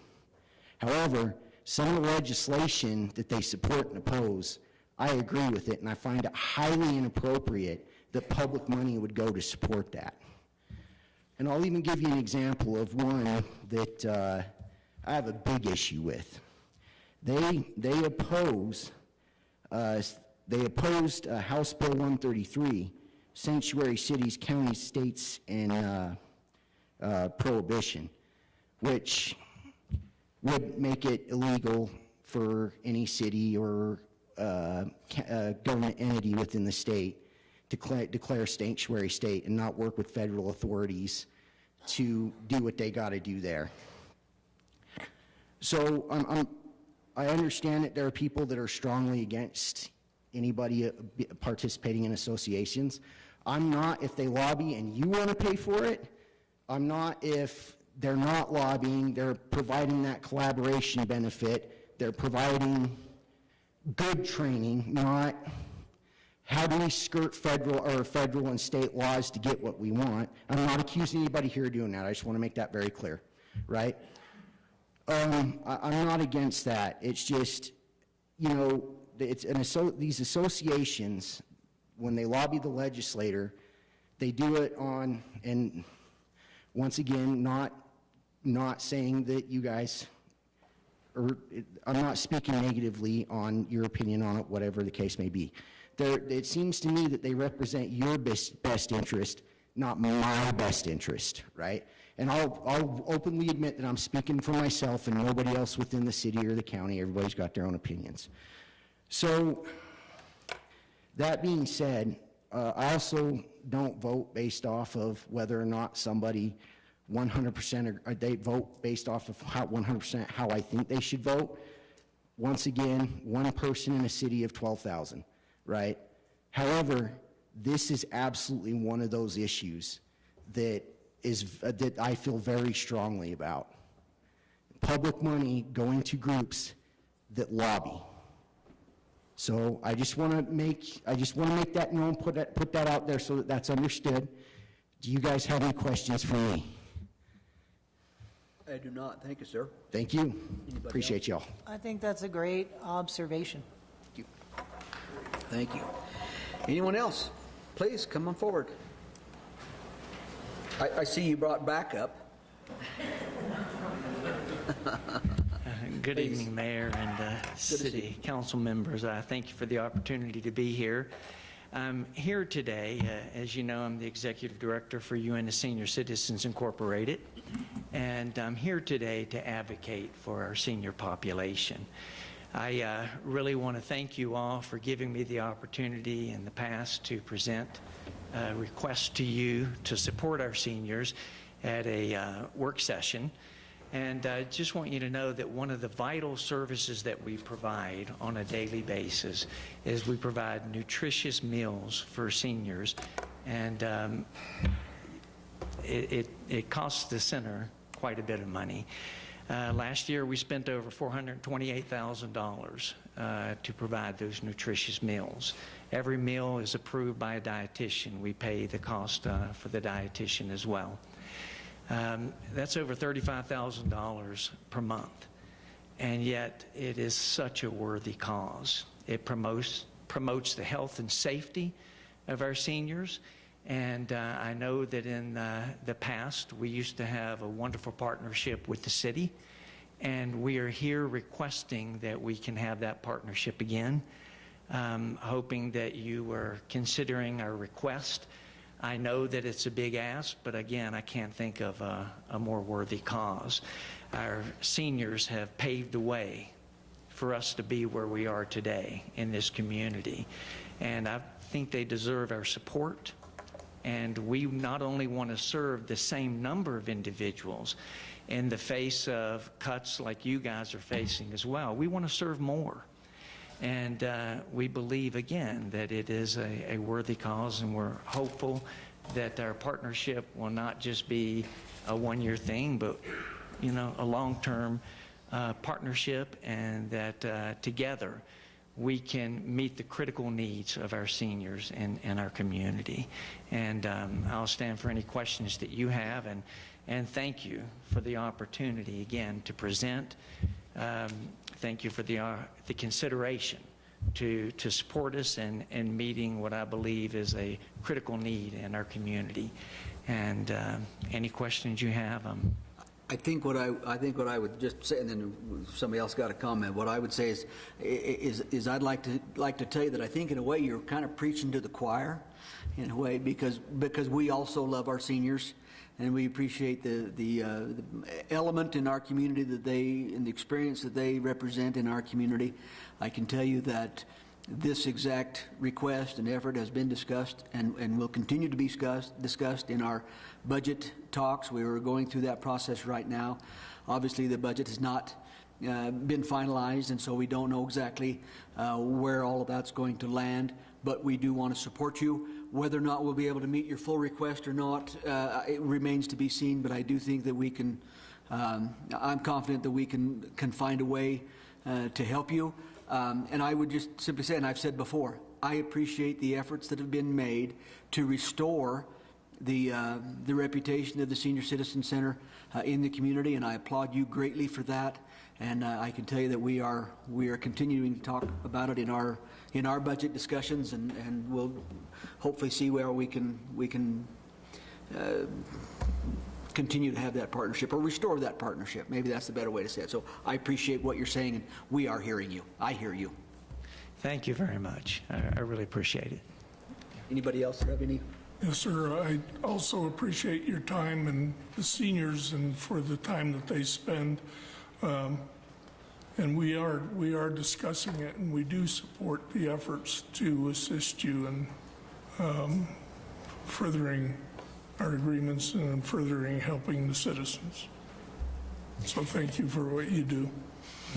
Speaker 13: However, some of the legislation that they support and oppose, I agree with it, and I find it highly inappropriate that public money would go to support that. And I'll even give you an example of one that I have a big issue with. They opposed House Bill 133, Sanctuary Cities, Counties, States, and Prohibition, which would make it illegal for any city or government entity within the state to declare sanctuary state and not work with federal authorities to do what they got to do there. So I understand that there are people that are strongly against anybody participating in associations. I'm not if they lobby and you want to pay for it. I'm not if they're not lobbying, they're providing that collaboration benefit, they're providing good training, not how do we skirt federal and state laws to get what we want. I'm not accusing anybody here of doing that. I just want to make that very clear, right? I'm not against that. It's just, you know, these associations, when they lobby the legislator, they do it on, and once again, not saying that you guys, or I'm not speaking negatively on your opinion on it, whatever the case may be. It seems to me that they represent your best interest, not my best interest, right? And I'll openly admit that I'm speaking for myself and nobody else within the city or the county. Everybody's got their own opinions. So that being said, I also don't vote based off of whether or not somebody 100%, or they vote based off of 100% how I think they should vote. Once again, one person in a city of 12,000, right? However, this is absolutely one of those issues that I feel very strongly about. Public money going to groups that lobby. So I just want to make that known, put that out there so that that's understood. Do you guys have any questions for me?
Speaker 1: I do not. Thank you, sir.
Speaker 13: Thank you.
Speaker 1: Anybody
Speaker 13: Appreciate y'all.
Speaker 5: I think that's a great observation.
Speaker 1: Thank you. Anyone else? Please come on forward. I see you brought backup.
Speaker 14: Good evening, Mayor and City Council members. Thank you for the opportunity to be here. I'm here today, as you know, I'm the Executive Director for UN Senior Citizens Incorporated, and I'm here today to advocate for our senior population. I really want to thank you all for giving me the opportunity in the past to present a request to you to support our seniors at a work session. And I just want you to know that one of the vital services that we provide on a daily basis is we provide nutritious meals for seniors. And it costs the center quite a bit of money. Last year, we spent over $428,000 to provide those nutritious meals. Every meal is approved by a dietitian. We pay the cost for the dietitian as well. That's over $35,000 per month, and yet it is such a worthy cause. It promotes the health and safety of our seniors, and I know that in the past we used to have a wonderful partnership with the city, and we are here requesting that we can have that partnership again, hoping that you are considering our request. I know that it's a big ask, but again, I can't think of a more worthy cause. Our seniors have paved the way for us to be where we are today in this community, and I think they deserve our support. And we not only want to serve the same number of individuals in the face of cuts like you guys are facing as well, we want to serve more. And we believe, again, that it is a worthy cause, and we're hopeful that our partnership will not just be a one-year thing, but, you know, a long-term partnership, and that together we can meet the critical needs of our seniors and our community. And I'll stand for any questions that you have, and thank you for the opportunity, again, to present. Thank you for the consideration to support us in meeting what I believe is a critical need in our community. And any questions you have,
Speaker 1: I think what I would just say, and then somebody else got a comment. What I would say is I'd like to tell you that I think in a way you're kind of preaching to the choir, in a way, because we also love our seniors, and we appreciate the element in our community and the experience that they represent in our community. I can tell you that this exact request and effort has been discussed and will continue to be discussed in our budget talks. We are going through that process right now. Obviously, the budget has not been finalized, and so we don't know exactly where all of that's going to land, but we do want to support you. Whether or not we'll be able to meet your full request or not, it remains to be seen, but I do think that we can, I'm confident that we can find a way to help you. And I would just simply say, and I've said before, I appreciate the efforts that have been made to restore the reputation of the Senior Citizen Center in the community, and I applaud you greatly for that. And I can tell you that we are continuing to talk about it in our budget discussions, and we'll hopefully see where we can continue to have that partnership, or restore that partnership. Maybe that's the better way to say it. So I appreciate what you're saying, and we are hearing you. I hear you.
Speaker 14: thank you very much. I really appreciate it.
Speaker 1: Anybody else have any?
Speaker 6: Yes, sir. I also appreciate your time and the seniors, and for the time that they spend. And we are discussing it, and we do support the efforts to assist you in furthering our agreements and furthering helping the citizens. So thank you for what you do.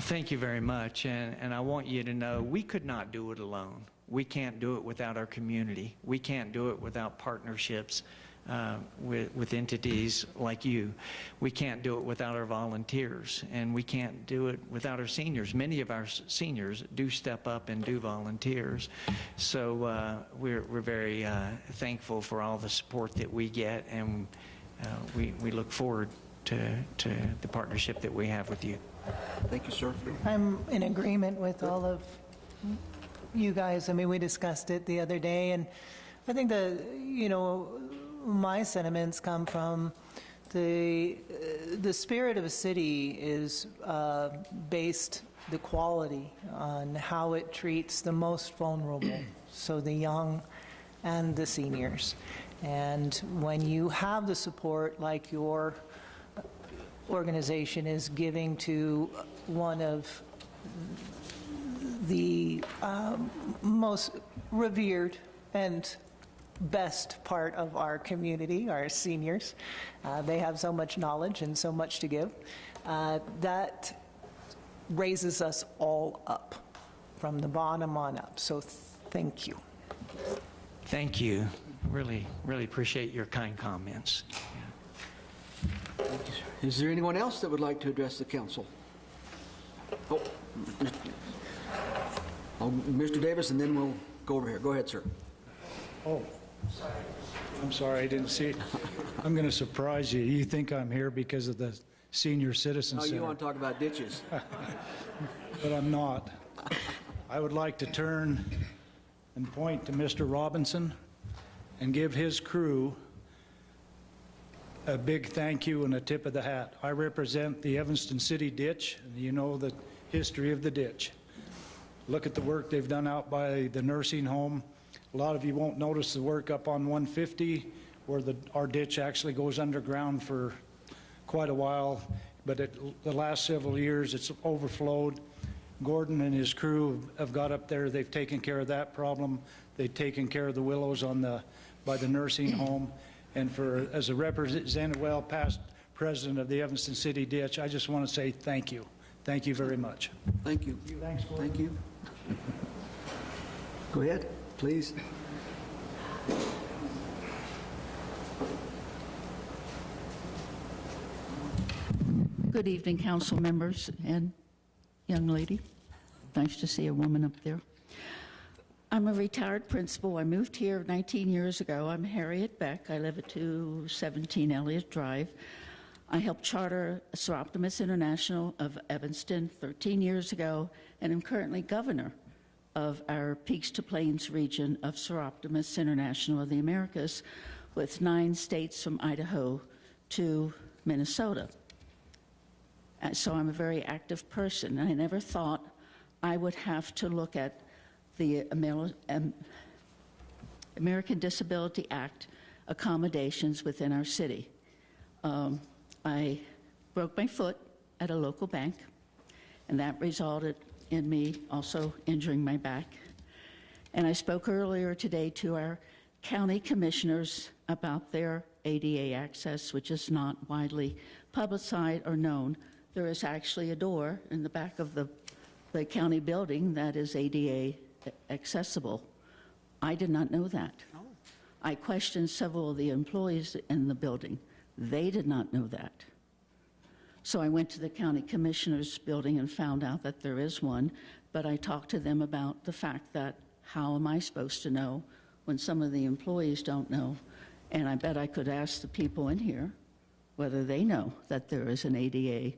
Speaker 14: Thank you very much, and I want you to know we could not do it alone. We can't do it without our community. We can't do it without partnerships with entities like you. We can't do it without our volunteers, and we can't do it without our seniors. Many of our seniors do step up and do volunteers. So we're very thankful for all the support that we get, and we look forward to the partnership that we have with you.
Speaker 1: Thank you, sir.
Speaker 5: I'm in agreement with all of you guys. I mean, we discussed it the other day, and I think my sentiments come from the spirit of a city is based the quality on how it treats the most vulnerable. So the young and the seniors. And when you have the support like your organization is giving to one of the most revered and best part of our community, our seniors. They have so much knowledge and so much to give. That raises us all up from the bottom on up. So thank you.
Speaker 14: Thank you. Really, really appreciate your kind comments.
Speaker 1: Is there anyone else that would like to address the council? Oh, Mr. Davis, and then we'll go over here. Go ahead, sir.
Speaker 15: Oh, I'm sorry, I didn't see it. I'm going to surprise you. You think I'm here because of the Senior Citizen Center.
Speaker 1: You want to talk about ditches.
Speaker 15: But I'm not. I would like to turn and point to Mr. Robinson and give his crew a big thank you and a tip of the hat. I represent the Evanston City Ditch, and you know the history of the ditch. Look at the work they've done out by the nursing home. A lot of you won't notice the work up on 150 where our ditch actually goes underground for quite a while, but the last several years it's overflowed. Gordon and his crew have got up there. They've taken care of that problem. They've taken care of the willows by the nursing home. And as a representative, past president of the Evanston City Ditch, I just want to say thank you. Thank you very much.
Speaker 1: Thank you.
Speaker 15: Thanks, Gordon.
Speaker 1: Thank you. Go ahead, please.
Speaker 16: Good evening, council members and young lady. Nice to see a woman up there. I'm a retired principal. I moved here 19 years ago. I'm Harriet Beck. I live at 217 Elliott Drive. I helped charter Seroptimus International of Evanston 13 years ago, and I'm currently governor of our Peaks to Plains region of Seroptimus International of the Americas, with 9 states from Idaho to Minnesota. So I'm a very active person. I never thought I would have to look at the American Disability Act accommodations within our city. I broke my foot at a local bank, and that resulted in me also injuring my back. And I spoke earlier today to our county commissioners about their ADA access, which is not widely publicized or known. There is actually a door in the back of the county building that is ADA accessible. I did not know that. I questioned several of the employees in the building. They did not know that. So I went to the county commissioner's building and found out that there is one, but I talked to them about the fact that how am I supposed to know when some of the employees don't know? And I bet I could ask the people in here whether they know that there is an ADA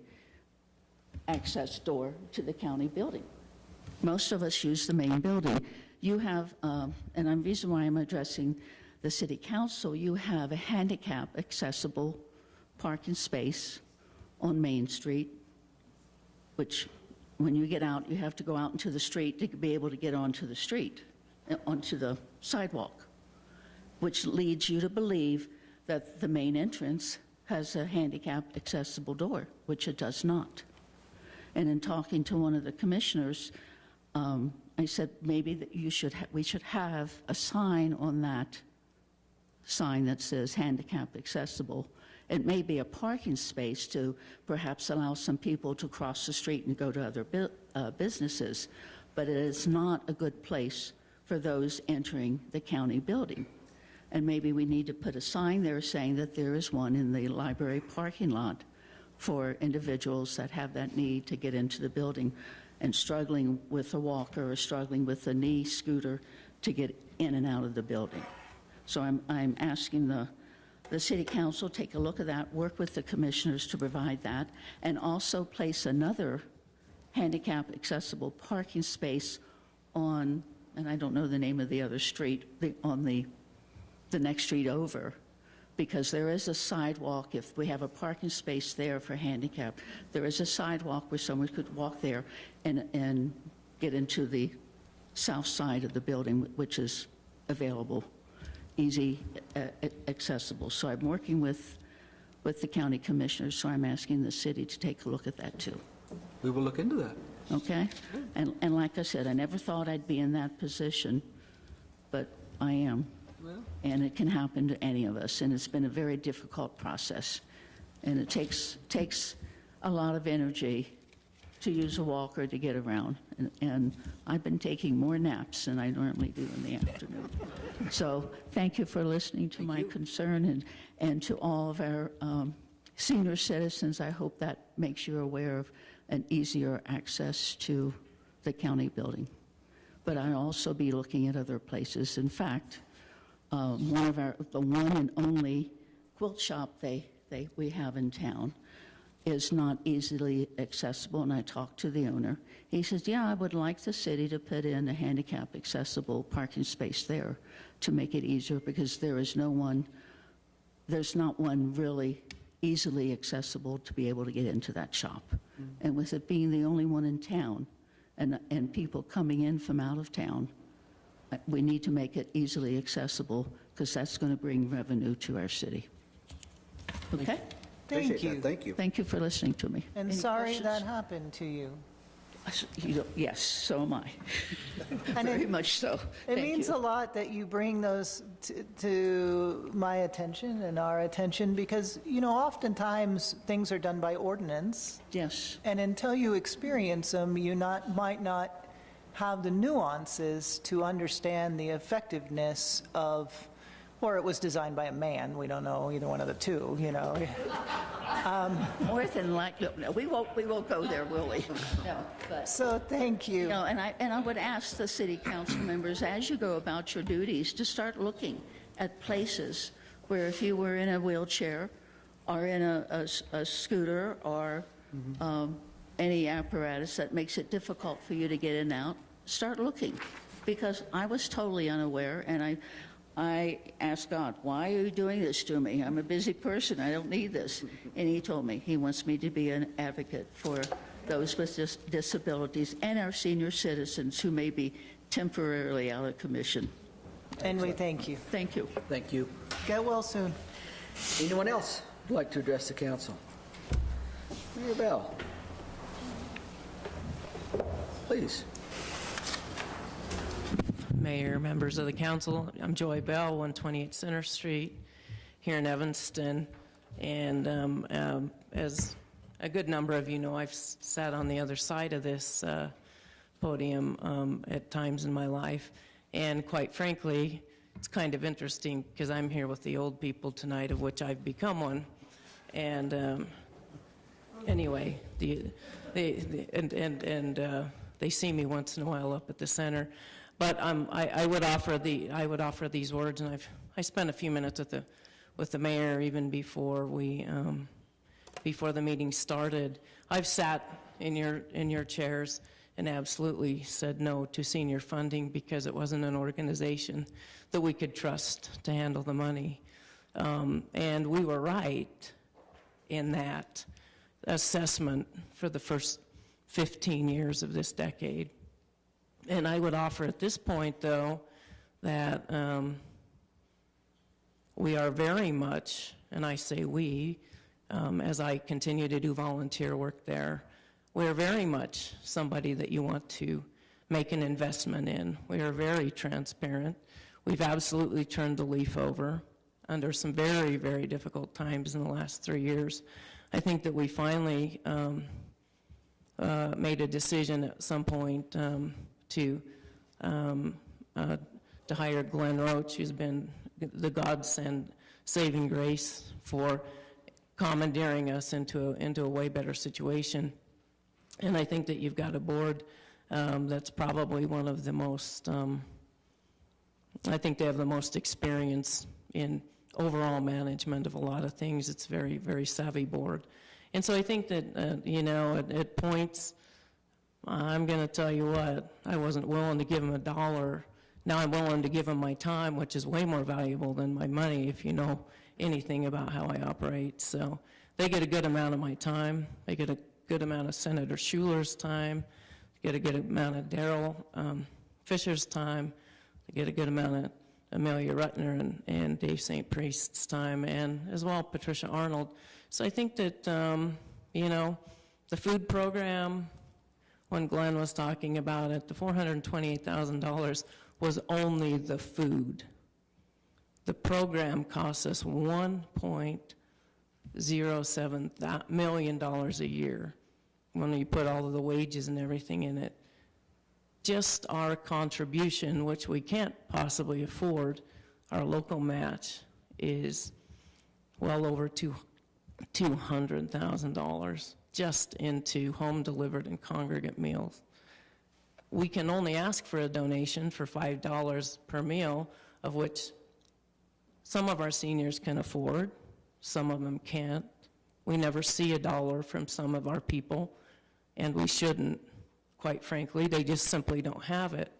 Speaker 16: access door to the county building. Most of us use the main building. You have, and the reason why I'm addressing the city council, you have a handicap accessible parking space on Main Street, which when you get out, you have to go out into the street to be able to get onto the street, onto the sidewalk, which leads you to believe that the main entrance has a handicap accessible door, which it does not. And in talking to one of the commissioners, I said maybe that we should have a sign on that sign that says handicap accessible. It may be a parking space to perhaps allow some people to cross the street and go to other businesses, but it is not a good place for those entering the county building. And maybe we need to put a sign there saying that there is one in the library parking lot for individuals that have that need to get into the building and struggling with a walker or struggling with a knee scooter to get in and out of the building. So I'm asking the city council take a look at that, work with the commissioners to provide that, and also place another handicap accessible parking space on, and I don't know the name of the other street, on the next street over, because there is a sidewalk. If we have a parking space there for handicap, there is a sidewalk where someone could walk there and get into the south side of the building, which is available easy accessible. So I'm working with the county commissioners, so I'm asking the city to take a look at that too.
Speaker 1: We will look into that.
Speaker 16: Okay? And like I said, I never thought I'd be in that position, but I am.
Speaker 1: Well.
Speaker 16: And it can happen to any of us, and it's been a very difficult process. And it takes a lot of energy to use a walker to get around. And I've been taking more naps than I normally do in the afternoon. So thank you for listening to my concern, and to all of our senior citizens. I hope that makes you aware of an easier access to the county building. But I'll also be looking at other places. In fact, the one and only quilt shop we have in town is not easily accessible, and I talked to the owner. He says, yeah, I would like the city to put in a handicap accessible parking space there to make it easier, because there's not one really easily accessible to be able to get into that shop. And with it being the only one in town, and people coming in from out of town, we need to make it easily accessible, because that's going to bring revenue to our city. Okay?
Speaker 5: Thank you.
Speaker 1: Thank you.
Speaker 16: Thank you for listening to me.
Speaker 5: And
Speaker 16: Any
Speaker 5: sorry
Speaker 16: questions?
Speaker 5: that happened to you.
Speaker 16: Yes, so am I.
Speaker 5: And
Speaker 16: Very much so.
Speaker 5: It
Speaker 16: Thank
Speaker 5: means
Speaker 16: you.
Speaker 5: a lot that you bring those to my attention and our attention, because, oftentimes things are done by ordinance.
Speaker 16: Yes.
Speaker 5: And until you experience them, you might not have the nuances to understand the effectiveness of, or it was designed by a man. We don't know either one of the two,
Speaker 16: More than likely, no, we won't go there, will we? No, but.
Speaker 5: So thank you.
Speaker 16: And I would ask the city council members, as you go about your duties, to start looking at places where, if you were in a wheelchair or in a scooter or any apparatus that makes it difficult for you to get in and out, start looking. Because I was totally unaware, and I asked God, why are you doing this to me? I'm a busy person. I don't need this. And he told me he wants me to be an advocate for those with disabilities and our senior citizens who may be temporarily out of commission.
Speaker 5: And we thank you.
Speaker 16: Thank you.
Speaker 1: Thank you.
Speaker 5: Get well soon.
Speaker 1: Anyone else would like to address the council? Mayor Bell. Please.
Speaker 17: Mayor, members of the council, I'm Joy Bell, 128 Center Street here in Evanston. And as a good number of you know, I've sat on the other side of this podium at times in my life. And quite frankly, it's kind of interesting because I'm here with the old people tonight, of which I've become one. And anyway, they see me once in a while up at the center. But I would offer these words, and I spent a few minutes with the mayor even before the meeting started. I've sat in your chairs and absolutely said no to senior funding because it wasn't an organization that we could trust to handle the money, and we were right in that assessment for the first 15 years of this decade. And I would offer at this point, though, that we are very much, and I say we, as I continue to do volunteer work there, we're very much somebody that you want to make an investment in. We are very transparent. We've absolutely turned the leaf over under some very, very difficult times in the last 3 years. I think that we finally made a decision at some point to hire Glenn Roach, who's been the godsend saving grace for commandeering us into a way better situation. And I think that you've got a board that's probably one of the most, I think they have the most experience in overall management of a lot of things. It's a very, very savvy board. And so I think that, at points, I'm going to tell you what, I wasn't willing to give them $1. Now I'm willing to give them my time, which is way more valuable than my money if you know anything about how I operate. So they get a good amount of my time. They get a good amount of Senator Schuler's time. They get a good amount of Daryl Fisher's time. They get a good amount Amelia Rutner and Dave St. Priest's time, and as well Patricia Arnold. So I think that, the food program, when Glenn was talking about it, the $428,000 was only the food. The program costs us $1.07 million a year when you put all of the wages and everything in it. Just our contribution, which we can't possibly afford, our local match is well over $200,000 just into home-delivered and congregate meals. We can only ask for a donation for $5 per meal, of which some of our seniors can afford, some of them can't. We never see a dollar from some of our people, and we shouldn't, quite frankly. They just simply don't have it.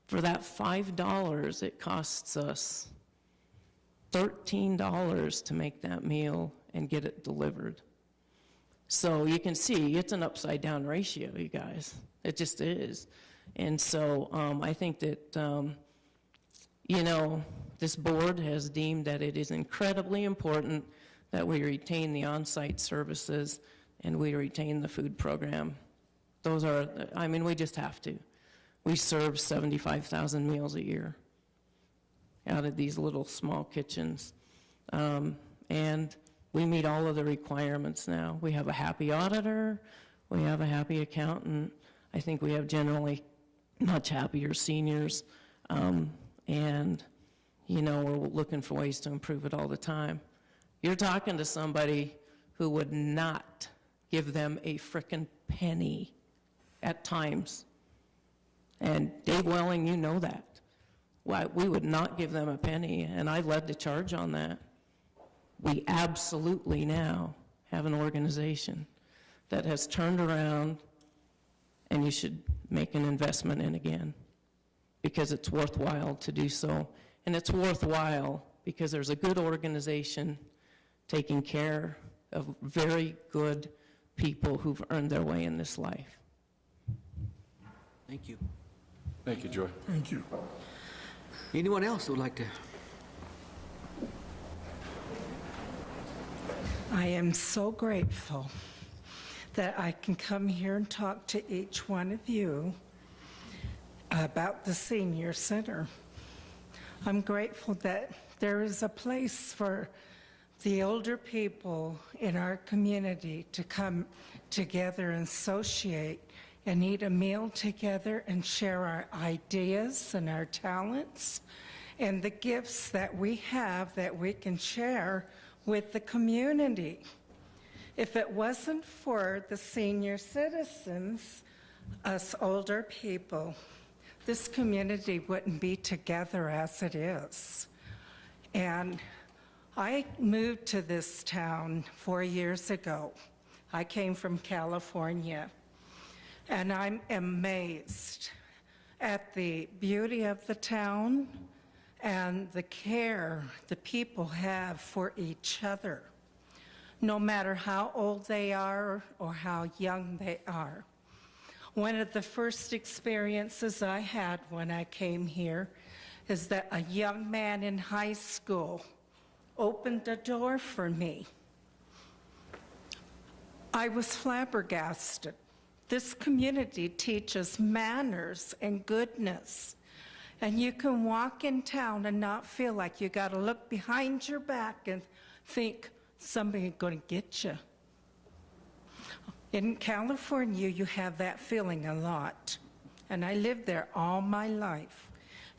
Speaker 17: For that $5, it costs us $13 to make that meal and get it delivered. So you can see it's an upside down ratio, you guys. It just is. And so I think that, this board has deemed that it is incredibly important that we retain the on-site services and we retain the food program. Those are, we just have to. We serve 75,000 meals a year out of these little small kitchens. And we meet all of the requirements now. We have a happy auditor, we have a happy accountant. I think we have generally much happier seniors. And, we're looking for ways to improve it all the time. You're talking to somebody who would not give them a frickin' penny at times. And Dave Welling, you know that. Why, we would not give them a penny, and I led the charge on that. We absolutely now have an organization that has turned around, and you should make an investment in again, because it's worthwhile to do so. And it's worthwhile because there's a good organization taking care of very good people who've earned their way in this life.
Speaker 1: Thank you.
Speaker 4: Thank you, Joy.
Speaker 6: Thank you.
Speaker 1: Anyone else who would like to?
Speaker 18: I am so grateful that I can come here and talk to each one of you about the senior center. I'm grateful that there is a place for the older people in our community to come together and associate and eat a meal together and share our ideas and our talents and the gifts that we have that we can share with the community. If it wasn't for the senior citizens, us older people, this community wouldn't be together as it is. And I moved to this town 4 years ago. I came from California, and I'm amazed at the beauty of the town and the care the people have for each other, no matter how old they are or how young they are. One of the first experiences I had when I came here is that a young man in high school opened a door for me. I was flabbergasted. This community teaches manners and goodness. And you can walk in town and not feel like you got to look behind your back and think somebody's going to get you. In California, you have that feeling a lot. And I lived there all my life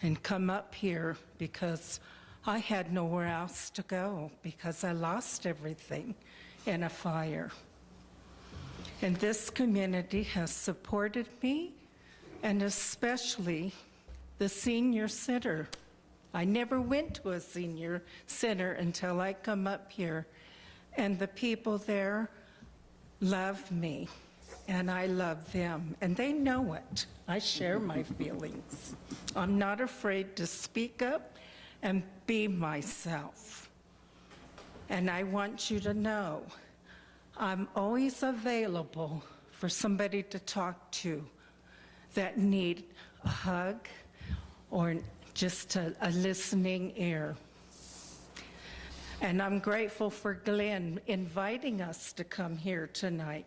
Speaker 18: and come up here because I had nowhere else to go because I lost everything in a fire. And this community has supported me, and especially the senior center. I never went to a senior center until I come up here, and the people there love me, and I love them, and they know it. I share my feelings. I'm not afraid to speak up and be myself. And I want you to know, I'm always available for somebody to talk to that need a hug or just a listening ear. And I'm grateful for Glenn inviting us to come here tonight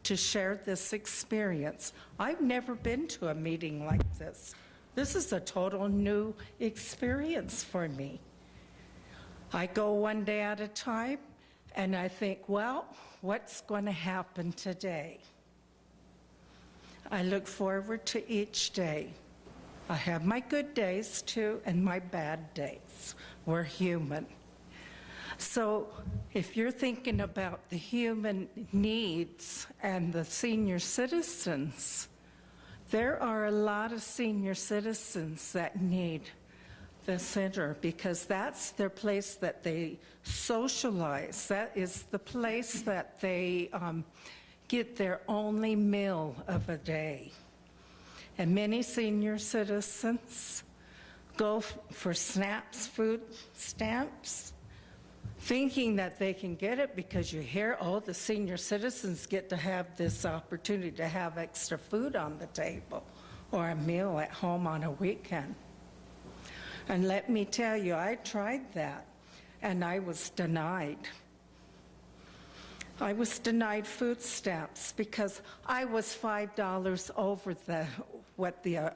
Speaker 18: to share this experience. I've never been to a meeting like this. This is a total new experience for me. I go one day at a time, and I think, well, what's going to happen today? I look forward to each day. I have my good days, too, and my bad days. We're human. So if you're thinking about the human needs and the senior citizens, there are a lot of senior citizens that need the center because that's their place that they socialize. That is the place that they get their only meal of a day. And many senior citizens go for food stamps, thinking that they can get it because you hear, oh, the senior citizens get to have this opportunity to have extra food on the table or a meal at home on a weekend. And let me tell you, I tried that, and I was denied. I was denied food stamps because I was $5 over what the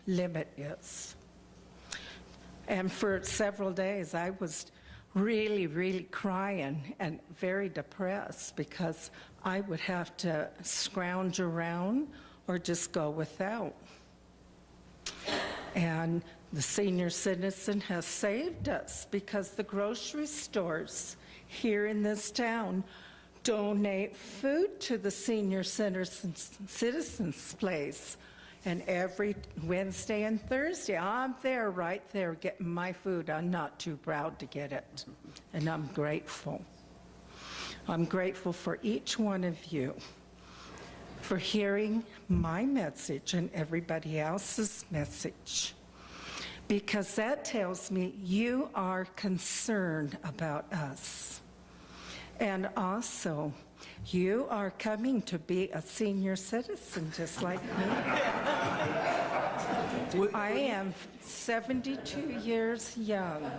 Speaker 18: limit is. And for several days, I was really, really crying and very depressed because I would have to scrounge around or just go without. And the senior citizen has saved us because the grocery stores here in this town donate food to the senior citizens place. And every Wednesday and Thursday, I'm there, right there, getting my food. I'm not too proud to get it, and I'm grateful. I'm grateful for each one of you for hearing my message and everybody else's message, because that tells me you are concerned about us. And also, you are coming to be a senior citizen just like me. I am 72 years young.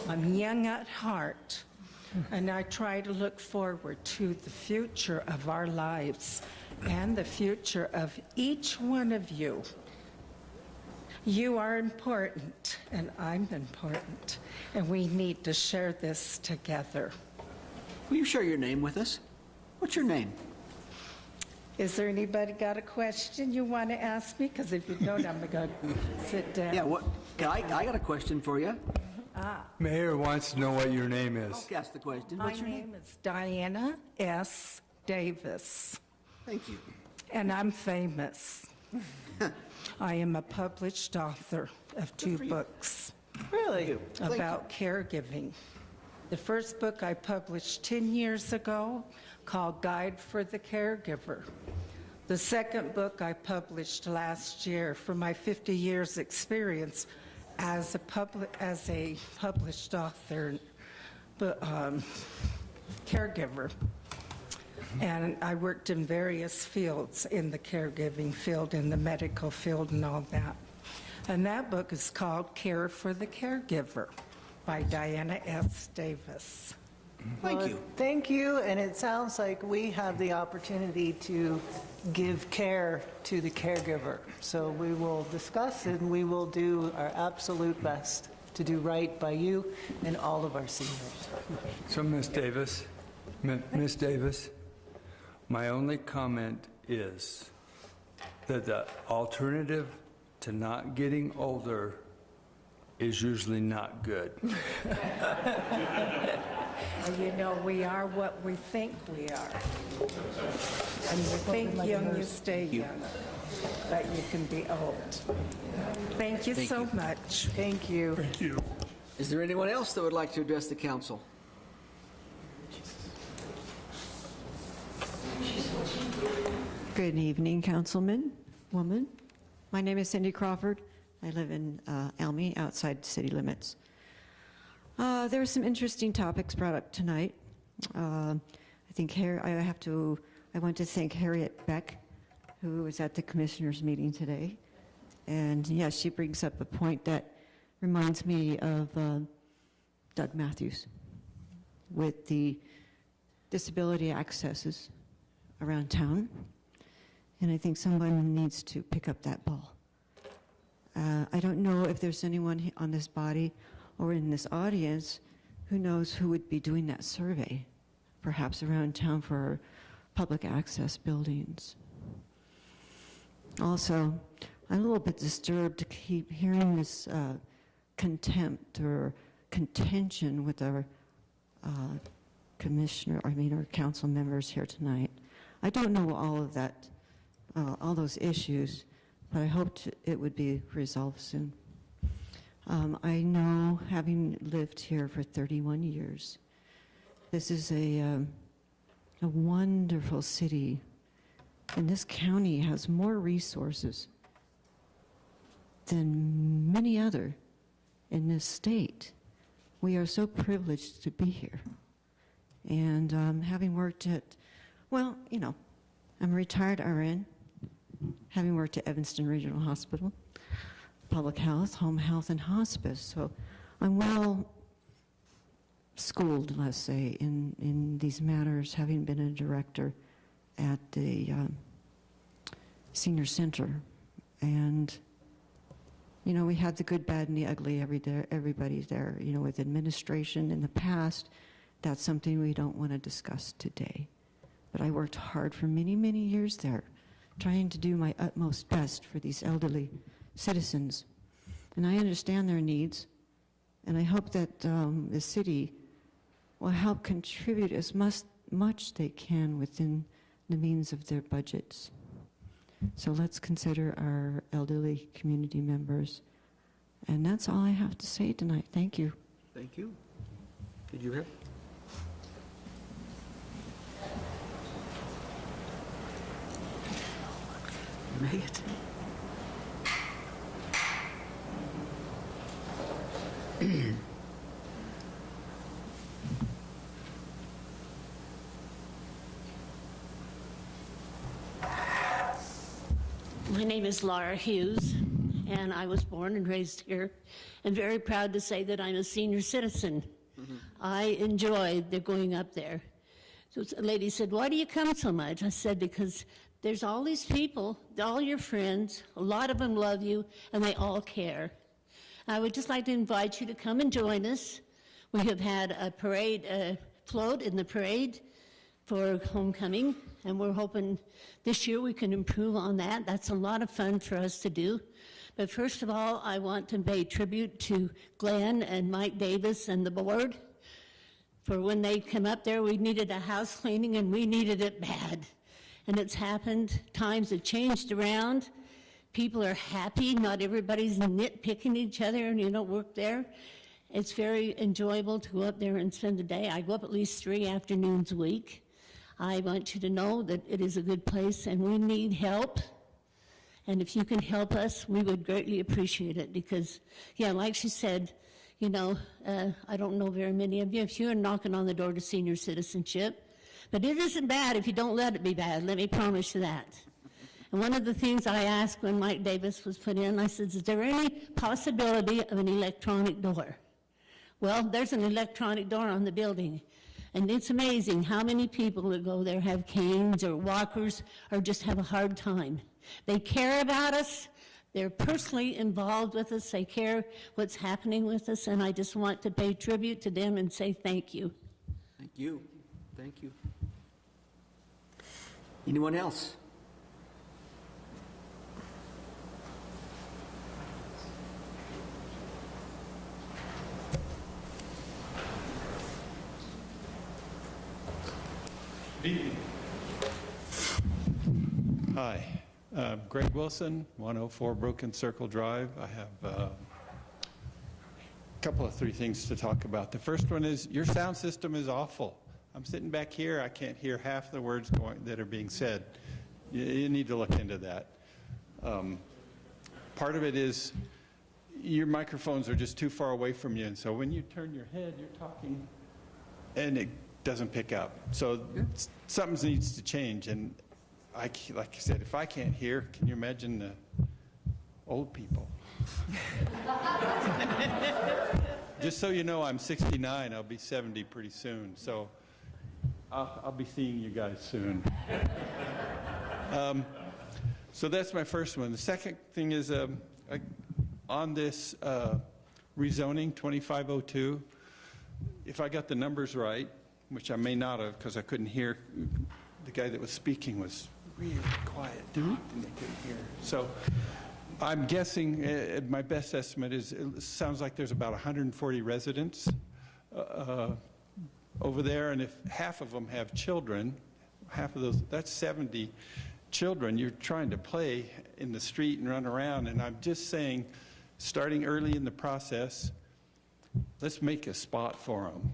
Speaker 18: I'm young at heart. And I try to look forward to the future of our lives and the future of each one of you. You are important, and I'm important. And we need to share this together.
Speaker 1: Will you share your name with us? What's your name?
Speaker 18: Is there anybody got a question you want to ask me? Because if you don't, I'm going to sit down.
Speaker 1: Yeah, I got a question for you.
Speaker 12: Mayor wants to know what your name is.
Speaker 1: I'll ask the question.
Speaker 18: My
Speaker 1: What's your
Speaker 18: name is Diana S. Davis.
Speaker 1: Thank you.
Speaker 18: And I'm famous. I am a published author of 2 books.
Speaker 1: Really?
Speaker 18: About caregiving. The first book I published 10 years ago called Guide for the Caregiver. The second book I published last year for my 50 years experience as a published author, caregiver. And I worked in various fields, in the caregiving field, in the medical field and all that. And that book is called Care for the Caregiver by Diana S. Davis.
Speaker 1: Thank you.
Speaker 5: Thank you, and it sounds like we have the opportunity to give care to the caregiver. So we will discuss it, and we will do our absolute best to do right by you and all of our seniors.
Speaker 12: So, Miss Davis, my only comment is that the alternative to not getting older is usually not good.
Speaker 18: You know, we are what we think we are. And you think young, you stay young. But you can be old. Thank you so much.
Speaker 5: Thank you.
Speaker 6: Thank you.
Speaker 1: Is there anyone else that would like to address the council?
Speaker 19: Good evening, Councilman, woman. My name is Cindy Crawford. I live in Elmy, outside city limits. There were some interesting topics brought up tonight. I want to thank Harriet Beck, who was at the commissioners' meeting today. And yes, she brings up a point that reminds me of Doug Matthews with the disability accesses around town. And I think someone needs to pick up that ball. I don't know if there's anyone on this body or in this audience who knows who would be doing that survey, perhaps around town for public access buildings. Also, I'm a little bit disturbed to keep hearing this contempt or contention with our our council members here tonight. I don't know all of that, all those issues, but I hoped it would be resolved soon. I know, having lived here for 31 years, this is a wonderful city, and this county has more resources than many other in this state. We are so privileged to be here. And having worked at, well, you know, I'm a retired RN, having worked at Evanston Regional Hospital, public health, home health, and hospice. So I'm well schooled, let's say, in these matters, having been a director at the senior center. And, you know, we had the good, bad, and the ugly everybody's there. You know, with administration in the past, that's something we don't want to discuss today. But I worked hard for many, many years there, trying to do my utmost best for these elderly citizens. And I understand their needs, and I hope that the city will help contribute as much they can within the means of their budgets. So let's consider our elderly community members. And that's all I have to say tonight. Thank you.
Speaker 1: Thank you. Did you have? Make it.
Speaker 20: My name is Laura Hughes, and I was born and raised here, and very proud to say that I'm a senior citizen. I enjoy the going up there. So a lady said, "Why do you come so much?" I said, "Because there's all these people, all your friends, a lot of them love you, and they all care." I would just like to invite you to come and join us. We have had a parade, float in the parade for homecoming, and we're hoping this year we can improve on that. That's a lot of fun for us to do. But first of all, I want to pay tribute to Glenn and Mike Davis and the board. For when they come up there, we needed a house cleaning, and we needed it bad. And it's happened. Times have changed around. People are happy. Not everybody's nitpicking each other and you don't work there. It's very enjoyable to go up there and spend the day. I go up at least 3 afternoons a week. I want you to know that it is a good place and we need help. And if you can help us, we would greatly appreciate it because, yeah, like she said, you know, I don't know very many of you. If you're knocking on the door to senior citizenship, but it isn't bad if you don't let it be bad. Let me promise you that. And one of the things I asked when Mike Davis was put in, I said, "Is there any possibility of an electronic door?" Well, there's an electronic door on the building. And it's amazing how many people that go there have canes or walkers or just have a hard time. They care about us. They're personally involved with us. They care what's happening with us. And I just want to pay tribute to them and say thank you.
Speaker 1: Thank you. Thank you. Anyone else?
Speaker 21: Hi, Greg Wilson, 104 Broken Circle Drive. I have a couple of 3 things to talk about. The first one is your sound system is awful. I'm sitting back here, I can't hear half the words that are being said. You need to look into that. Part of it is your microphones are just too far away from you, and so when you turn your head, you're talking, and it doesn't pick up. So something needs to change, and like I said, if I can't hear, can you imagine the old people? Just so you know, I'm 69. I'll be 70 pretty soon. So I'll be seeing you guys soon. So that's my first one. The second thing is on this rezoning 2502, if I got the numbers right, which I may not have because I couldn't hear, the guy that was speaking was really quiet and they couldn't hear. So I'm guessing, my best estimate is, it sounds like there's about 140 residents over there, and if half of them have children, half of those, that's 70 children. You're trying to play in the street and run around, and I'm just saying, starting early in the process, let's make a spot for them.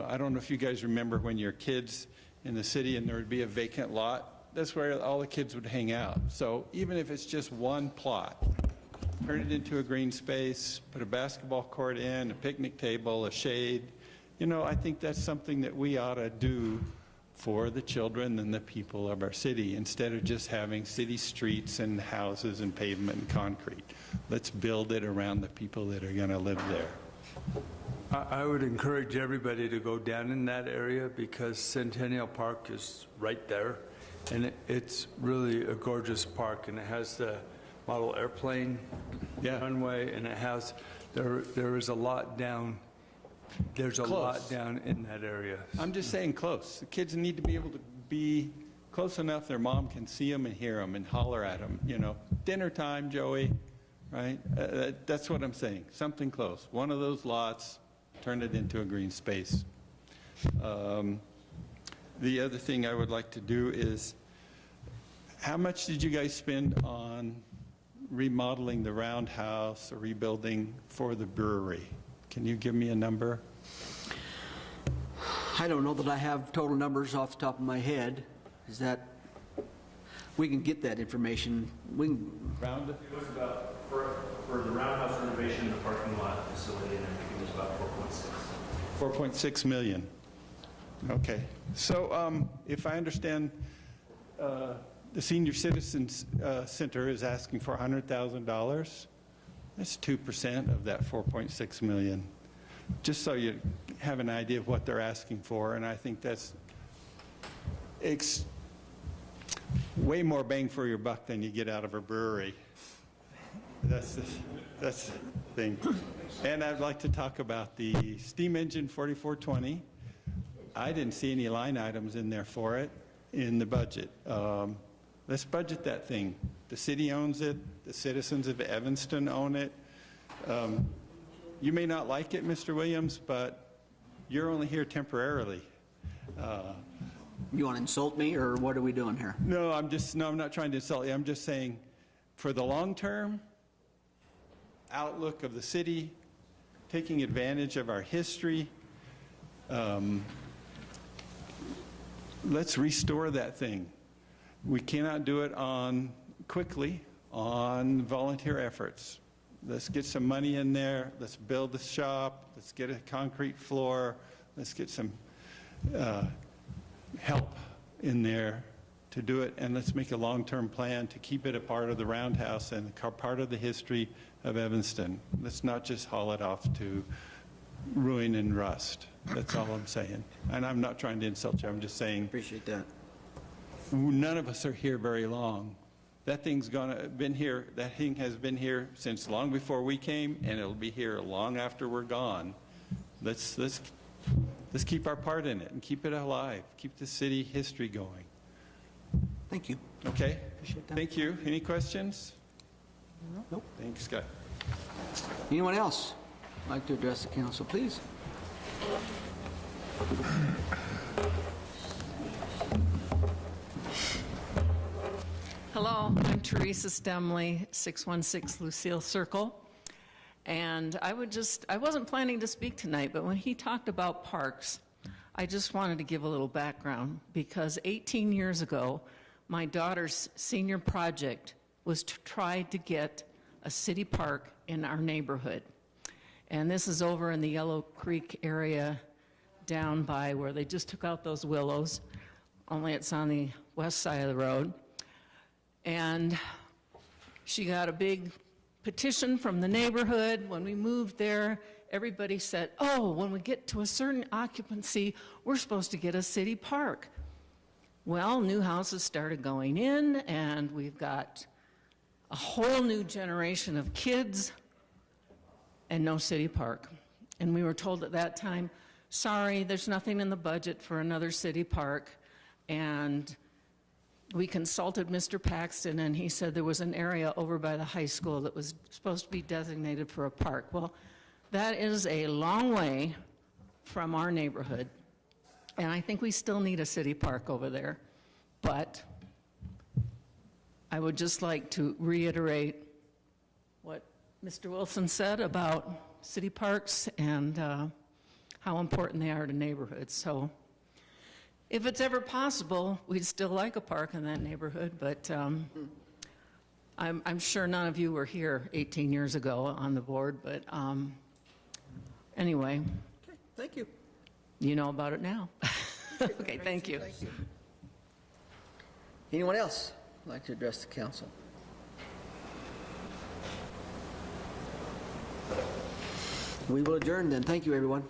Speaker 21: I don't know if you guys remember when you were kids in the city and there would be a vacant lot. That's where all the kids would hang out. So even if it's just one plot, turn it into a green space, put a basketball court in, a picnic table, a shade. You know, I think that's something that we ought to do for the children and the people of our city, instead of just having city streets and houses and pavement and concrete. Let's build it around the people that are going to live there.
Speaker 12: I would encourage everybody to go down in that area because Centennial Park is right there. And it's really a gorgeous park, and it has the model airplane runway, and it has, there is a lot down, there's a lot down in that area.
Speaker 21: I'm just saying close. The kids need to be able to be close enough their mom can see them and hear them and holler at them, you know. Dinner time, Joey, right? That's what I'm saying, something close. One of those lots, turn it into a green space. The other thing I would like to do is, how much did you guys spend on remodeling the roundhouse or rebuilding for the brewery? Can you give me a number?
Speaker 1: I don't know that I have total numbers off the top of my head. Is that, we can get that information. We can
Speaker 21: round it.
Speaker 2: It was about, for the roundhouse renovation, the parking lot facility and everything, was about 4.6.
Speaker 21: 4.6 million. Okay. So if I understand, the Senior Citizens Center is asking for $100,000. That's 2% of that 4.6 million. Just so you have an idea of what they're asking for, and I think that's way more bang for your buck than you get out of a brewery. That's the thing. And I'd like to talk about the steam engine 4420. I didn't see any line items in there for it in the budget. Let's budget that thing. The city owns it. The citizens of Evanston own it. You may not like it, Mr. Williams, but you're only here temporarily.
Speaker 1: You want to insult me, or what are we doing here?
Speaker 21: No, I'm not trying to insult you. I'm just saying, for the long-term outlook of the city, taking advantage of our history, let's restore that thing. We cannot do it quickly on volunteer efforts. Let's get some money in there. Let's build the shop. Let's get a concrete floor. Let's get some help in there to do it, and let's make a long-term plan to keep it a part of the Roundhouse and part of the history of Evanston. Let's not just haul it off to ruin and rust. That's all I'm saying. And I'm not trying to insult you. I'm just saying.
Speaker 1: Appreciate that.
Speaker 21: None of us are here very long. That thing's been here. That thing has been here since long before we came, and it'll be here long after we're gone. Let's keep our part in it and keep it alive. Keep the city history going.
Speaker 1: Thank you.
Speaker 21: Okay.
Speaker 1: Appreciate that.
Speaker 21: Thank you. Any questions?
Speaker 1: Nope.
Speaker 21: Thanks, Scott.
Speaker 1: Anyone else like to address the council, please?
Speaker 22: Hello, I'm Teresa Stemley, 616 Lucille Circle. And I wasn't planning to speak tonight, but when he talked about parks, I just wanted to give a little background, because 18 years ago, my daughter's senior project was to try to get a city park in our neighborhood. And this is over in the Yellow Creek area down by where they just took out those willows, only it's on the west side of the road. And she got a big petition from the neighborhood. When we moved there, everybody said, oh, when we get to a certain occupancy, we're supposed to get a city park. Well, new houses started going in, and we've got a whole new generation of kids and no city park. And we were told at that time, sorry, there's nothing in the budget for another city park. And we consulted Mr. Paxton, and he said there was an area over by the high school that was supposed to be designated for a park. Well, that is a long way from our neighborhood, and I think we still need a city park over there. But I would just like to reiterate what Mr. Wilson said about city parks and how important they are to neighborhoods. So if it's ever possible, we'd still like a park in that neighborhood, but I'm sure none of you were here 18 years ago on the board, but anyway.
Speaker 1: Okay, thank you.
Speaker 22: You know about it now. Okay, thank you.
Speaker 1: Thank you. Anyone else like to address the council? We will adjourn then. Thank you, everyone.